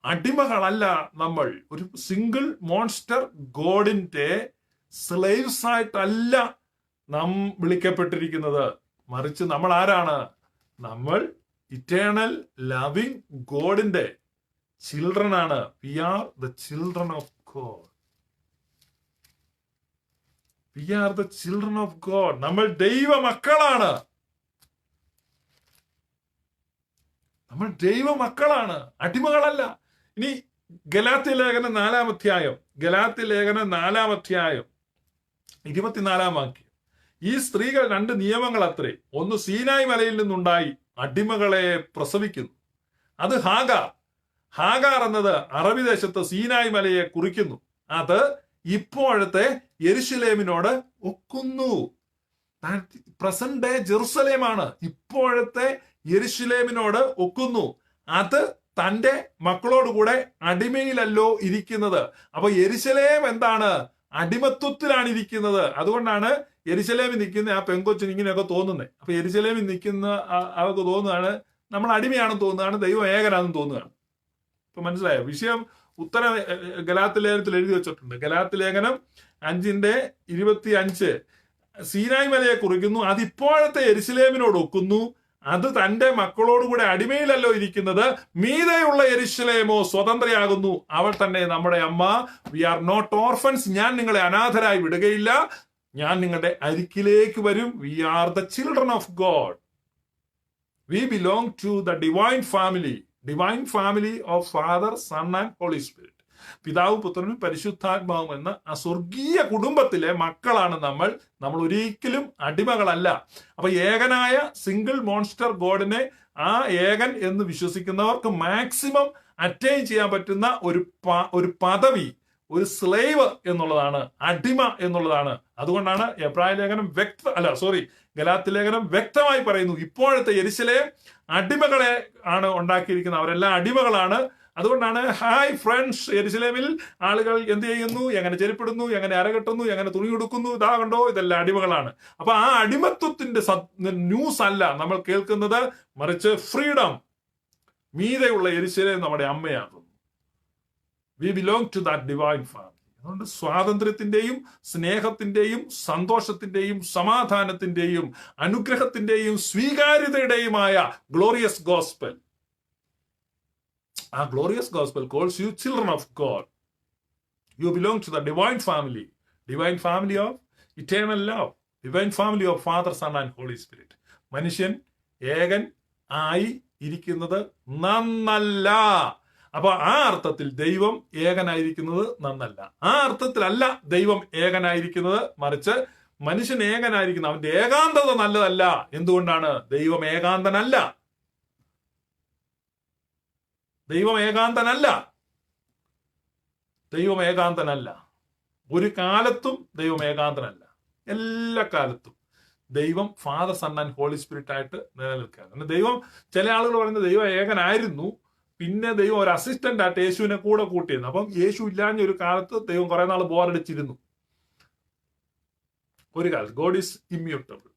A: അടിമകളല്ല നമ്മൾ. ഒരു സിംഗിൾ മോൺസ്റ്റർ ഗോഡിന്റെ സ്ലേവ്സ് ആയിട്ടല്ല നാം വിളിക്കപ്പെട്ടിരിക്കുന്നത്. മറിച്ച് നമ്മൾ ആരാണ്? നമ്മൾ ഇറ്റേണൽ ലവിങ് ഗോഡിന്റെ ചിൽഡ്രൻ ആണ്. We are the children of God. We are the children of God. നമ്മൾ ദൈവ മക്കളാണ്. നമ്മൾ ദൈവ മക്കളാണ്, അടിമകളല്ല. ഇനി ഗലാത്യ ലേഖനം 4-ാം അധ്യായം, ഗലാത്യ ലേഖനം 4-ാം അധ്യായം 24-ാം വാക്യം. ഈ സ്ത്രീകൾ 2 നിയമങ്ങൾ അത്രേ. ഒന്ന് സീനായ് മലയിൽ നിന്നുണ്ടായി അടിമകളെ പ്രസവിക്കുന്നു. അത് ഹാഗാർ. ഹാഗാർ എന്നത് അറബി ദേശത്ത് സീനായ് മലയെ കുറിക്കുന്നു. അത് ഇപ്പോഴത്തെ യെരുശലേമിനോട് ഒക്കുന്നു. Present day ജെറുസലേമാണ്. ഇപ്പോഴത്തെ യെരുശലേമിനോട് ഒക്കുന്നു. അത് തന്റെ മക്കളോടുകൂടെ അടിമയിലല്ലോ ഇരിക്കുന്നത്. അപ്പൊ യെരുശലേം എന്താണ്? അടിമത്വത്തിലാണ് ഇരിക്കുന്നത്. അതുകൊണ്ടാണ് യെരുശലേമിൽ നിൽക്കുന്ന ആ പെങ്കൊച്ചിന് ഇങ്ങനെയൊക്കെ തോന്നുന്നത്. അപ്പൊ യെരുശലേമിൽ നിൽക്കുന്ന അവർക്ക് തോന്നുകയാണ് നമ്മൾ അടിമയാണെന്ന് തോന്നുകയാണ്, ദൈവം ഏകനാണെന്ന് തോന്നുകയാണ്. ഇപ്പൊ മനസ്സിലായോ വിഷയം? ഉത്തരം ഗലാത്യ ലേഖനത്തിൽ എഴുതി വെച്ചിട്ടുണ്ട്. ഗലാത്യ ലേഖനം 5:25 സീനായ് മലയെ കുറിക്കുന്നു. അത് ഇപ്പോഴത്തെ യെരുശലേമിനോട് ഒക്കുന്നു. അത് തന്റെ മക്കളോടുകൂടെ അടിമയിലല്ലോ ഇരിക്കുന്നത്. മീതെയുള്ള യെരുശലേമോ സ്വതന്ത്രയാകുന്നു, അവൾ തന്നെ നമ്മുടെ അമ്മ. We are not orphans. ഞാൻ നിങ്ങളെ അനാഥരായി വിടുകയില്ല, ഞാൻ നിങ്ങളുടെ അരികിലേക്ക് വരും. We are the children of God. We belong to the divine family. Divine family of Father, sun and holy Spirit. പിതാവും പുത്രനും പരിശുദ്ധാത്മാവും എന്ന ആ സ്വർഗീയ കുടുംബത്തിലെ മക്കളാണ് നമ്മൾ. നമ്മൾ ഒരിക്കലും അടിമകളല്ല. അപ്പൊ ഏകനായ സിംഗിൾ മോൺസ്റ്റർ ഗോഡിനെ, ആ ഏകൻ എന്ന് വിശ്വസിക്കുന്നവർക്ക് മാക്സിമം അറ്റൈൻ ചെയ്യാൻ പറ്റുന്ന ഒരു പദവി, ഒരു സ്ലേവ് എന്നുള്ളതാണ്, അടിമ എന്നുള്ളതാണ്. അതുകൊണ്ടാണ് എബ്രായ ലേഖനം ഗലാത്യ ലേഖനം വ്യക്തമായി പറയുന്നു, ഇപ്പോഴത്തെ യെരുശലേം അടിമകളെ ആണ് ഉണ്ടാക്കിയിരിക്കുന്നത്, അവരെല്ലാം അടിമകളാണ്. അതുകൊണ്ടാണ് ഹായ് ഫ്രണ്ട്സ്, യെരുശലേമിൽ ആളുകൾ എന്ത് ചെയ്യുന്നു, എങ്ങനെ ചെരുപ്പിടുന്നു, എങ്ങനെ അരകെട്ടുന്നു, എങ്ങനെ തുണി കൊടുക്കുന്നു, ഇതാ കണ്ടോ, ഇതെല്ലാം അടിമകളാണ്. അപ്പൊ ആ അടിമത്വത്തിന്റെ ന്യൂസ് അല്ല നമ്മൾ കേൾക്കുന്നത്, മറിച്ച് ഫ്രീഡം, മീതെയുള്ള യെരുശലേം നമ്മുടെ അമ്മയാകുന്നു. We belong to that divine family. അതുകൊണ്ട് സ്വാതന്ത്ര്യത്തിന്റെയും സ്നേഹത്തിന്റെയും സന്തോഷത്തിന്റെയും സമാധാനത്തിന്റെയും അനുഗ്രഹത്തിന്റെയും സ്വീകാര്യതയുടെയുമായ ഗ്ലോറിയസ് ഗോസ്പൽ, ആ glorious gospel calls you children of God. You belong to the divine family of eternal love, divine family of Father, Son and Holy Spirit. മനുഷ്യൻ ഏകൻ ആയി ഇരിക്കുന്നത് നന്നല്ല. അപ്പൊ ആ അർത്ഥത്തിൽ ദൈവം ഏകനായിരിക്കുന്നത് നന്നല്ല. ആ അർത്ഥത്തിലല്ല ദൈവം ഏകനായിരിക്കുന്നത്, മറിച്ച് മനുഷ്യൻ ഏകനായിരിക്കുന്നത്, അവന്റെ ഏകാന്തത നല്ലതല്ല. എന്തുകൊണ്ടാണ്? ദൈവം ഏകാന്തനല്ല. ദൈവം ഏകാന്തനല്ല. ഒരു കാലത്തും ദൈവം ഏകാന്തനല്ല. എല്ലാ കാലത്തും ദൈവം Father, sun and holy Spirit ആയിട്ട് നിലനിൽക്കുകയാണ്. ദൈവം, ചില ആളുകൾ പറയുന്നത് ദൈവം ഏകനായിരുന്നു, പിന്നെ ദൈവം ഒരു അസിസ്റ്റന്റ് ആയിട്ട് യേശുവിനെ കൂടെ കൂട്ടിയിരുന്നു. അപ്പം യേശു ഇല്ലാഞ്ഞ ഒരു കാലത്ത് ദൈവം കുറെ നാൾ ബോറടിച്ചിരുന്നു. ഒരു കാലത്ത് ഗോഡ് ഈസ് ഇമ്മ്യൂട്ടബിൾ.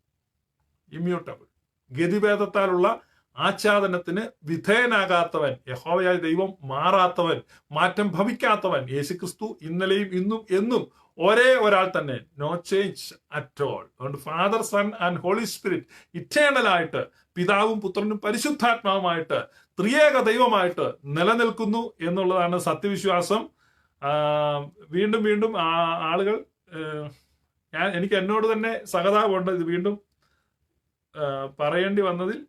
A: ഗതിഭേദത്താലുള്ള ആച്ഛാദനത്തിന് വിധേയനാകാത്തവൻ, യഹോവയായ ദൈവം മാറാത്തവൻ, മാറ്റം ഭവിക്കാത്തവൻ, യേശുക്രിസ്തു ഇന്നലെയും ഇന്നും എന്നും ഒരേ ഒരാൾ തന്നെ, നോ ചേഞ്ച് അറ്റ് ഓൾ. അതുകൊണ്ട് Father, sun and holy Spirit eternal ആയിട്ട്, പിതാവും പുത്രനും പരിശുദ്ധാത്മാവുമായിട്ട്, ത്രിയേക ദൈവമായിട്ട് നിലനിൽക്കുന്നു എന്നുള്ളതാണ് സത്യവിശ്വാസം. വീണ്ടും വീണ്ടും ആളുകൾ, എനിക്ക് എന്നോട് തന്നെ സഹതാപമുണ്ട്, ഇത് വീണ്ടും പറയേണ്ടി വന്നതിൽ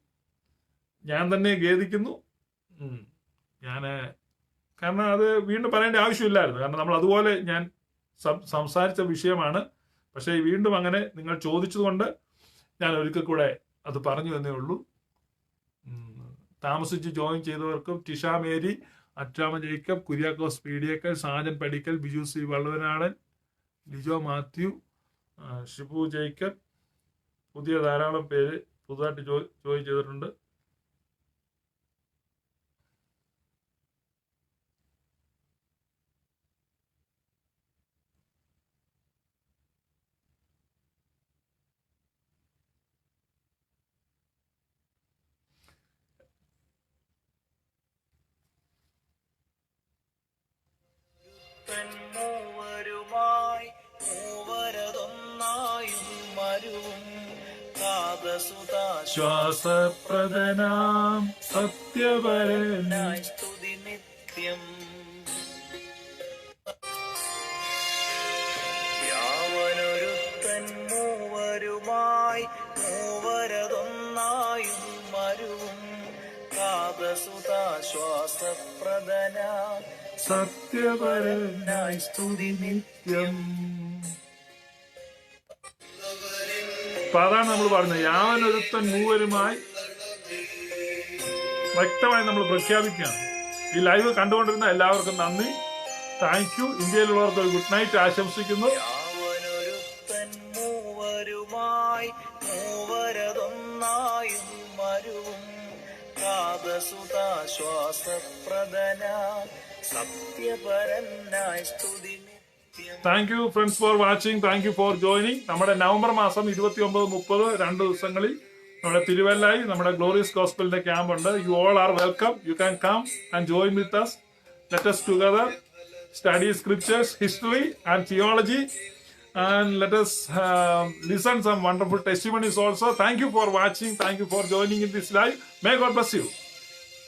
A: ഞാൻ തന്നെ ഖേദിക്കുന്നു. കാരണം അത് വീണ്ടും പറയേണ്ട ആവശ്യമില്ലായിരുന്നു. കാരണം നമ്മൾ അതുപോലെ ഞാൻ സംസാരിച്ച വിഷയമാണ്. പക്ഷേ വീണ്ടും അങ്ങനെ നിങ്ങൾ ചോദിച്ചതുകൊണ്ട് ഞാൻ ഒരിക്കൽ കൂടെ അത് പറഞ്ഞു എന്നേ ഉള്ളൂ. താമസിച്ച് join ചെയ്തവർക്കും Tisha Mary, അറ്റാമ Jacob, Kuriakose Peediyakkal, Sajan പടിക്കൽ, ബിജു സി വള്ളുവനാടൻ, ലിജോ മാത്യു, ഷിബു ജേക്കബ്, പുതിയ ധാരാളം പേര് പുതുതായിട്ട് ജോയിൻ ചെയ്തിട്ടുണ്ട്.
B: മൂവരുമായി മൂവരതൊന്നായും മരുവും
A: ശ്വാസപ്രദനാം സത്യവരനായി
B: സ്തുതി നിത്യം. യാവനൊരുത്തൻ മൂവരുമായി മൂവരതൊന്നായും മരുവും ശ്വാസപ്രദനാ
A: സത്യവരനായി സ്തുതി നിത്യം. അപ്പൊ അതാണ് നമ്മൾ പറയുന്നത്, യാവനൊരുത്തൻ മൂവരുമായി വ്യക്തമായി നമ്മൾ പ്രഖ്യാപിക്കുകയാണ്. ഈ ലൈവ് കണ്ടുകൊണ്ടിരുന്ന എല്ലാവർക്കും നന്ദി, താങ്ക് യു. ഇന്ത്യയിലുള്ളവർക്ക് ഒരു ഗുഡ് നൈറ്റ് ആശംസിക്കുന്നു.
B: യാവനൊരുത്തൻ മൂവരുമായി മൂവരതൊന്നായും മരുവും ശ്വാസപ്രദനാ സത്യപരനായി സ്തുതി നിത്യം.
A: Thank you friends for watching, thank you for joining. നമ്മുടെ നവംബർ മാസം 29, 30 2 ദിവസങ്ങളിൽ നമ്മുടെ തിരുവല്ലായി നമ്മുടെ ഗ്ലോറിയസ് ഗോസ്പലിന്റെ ക്യാമ്പ് ഉണ്ട്. You all are welcome. You can come and join with us. Let us together study scriptures, history and theology, and let us listen some wonderful testimonies also. Thank you for watching. Thank you for joining in this live. May God bless you.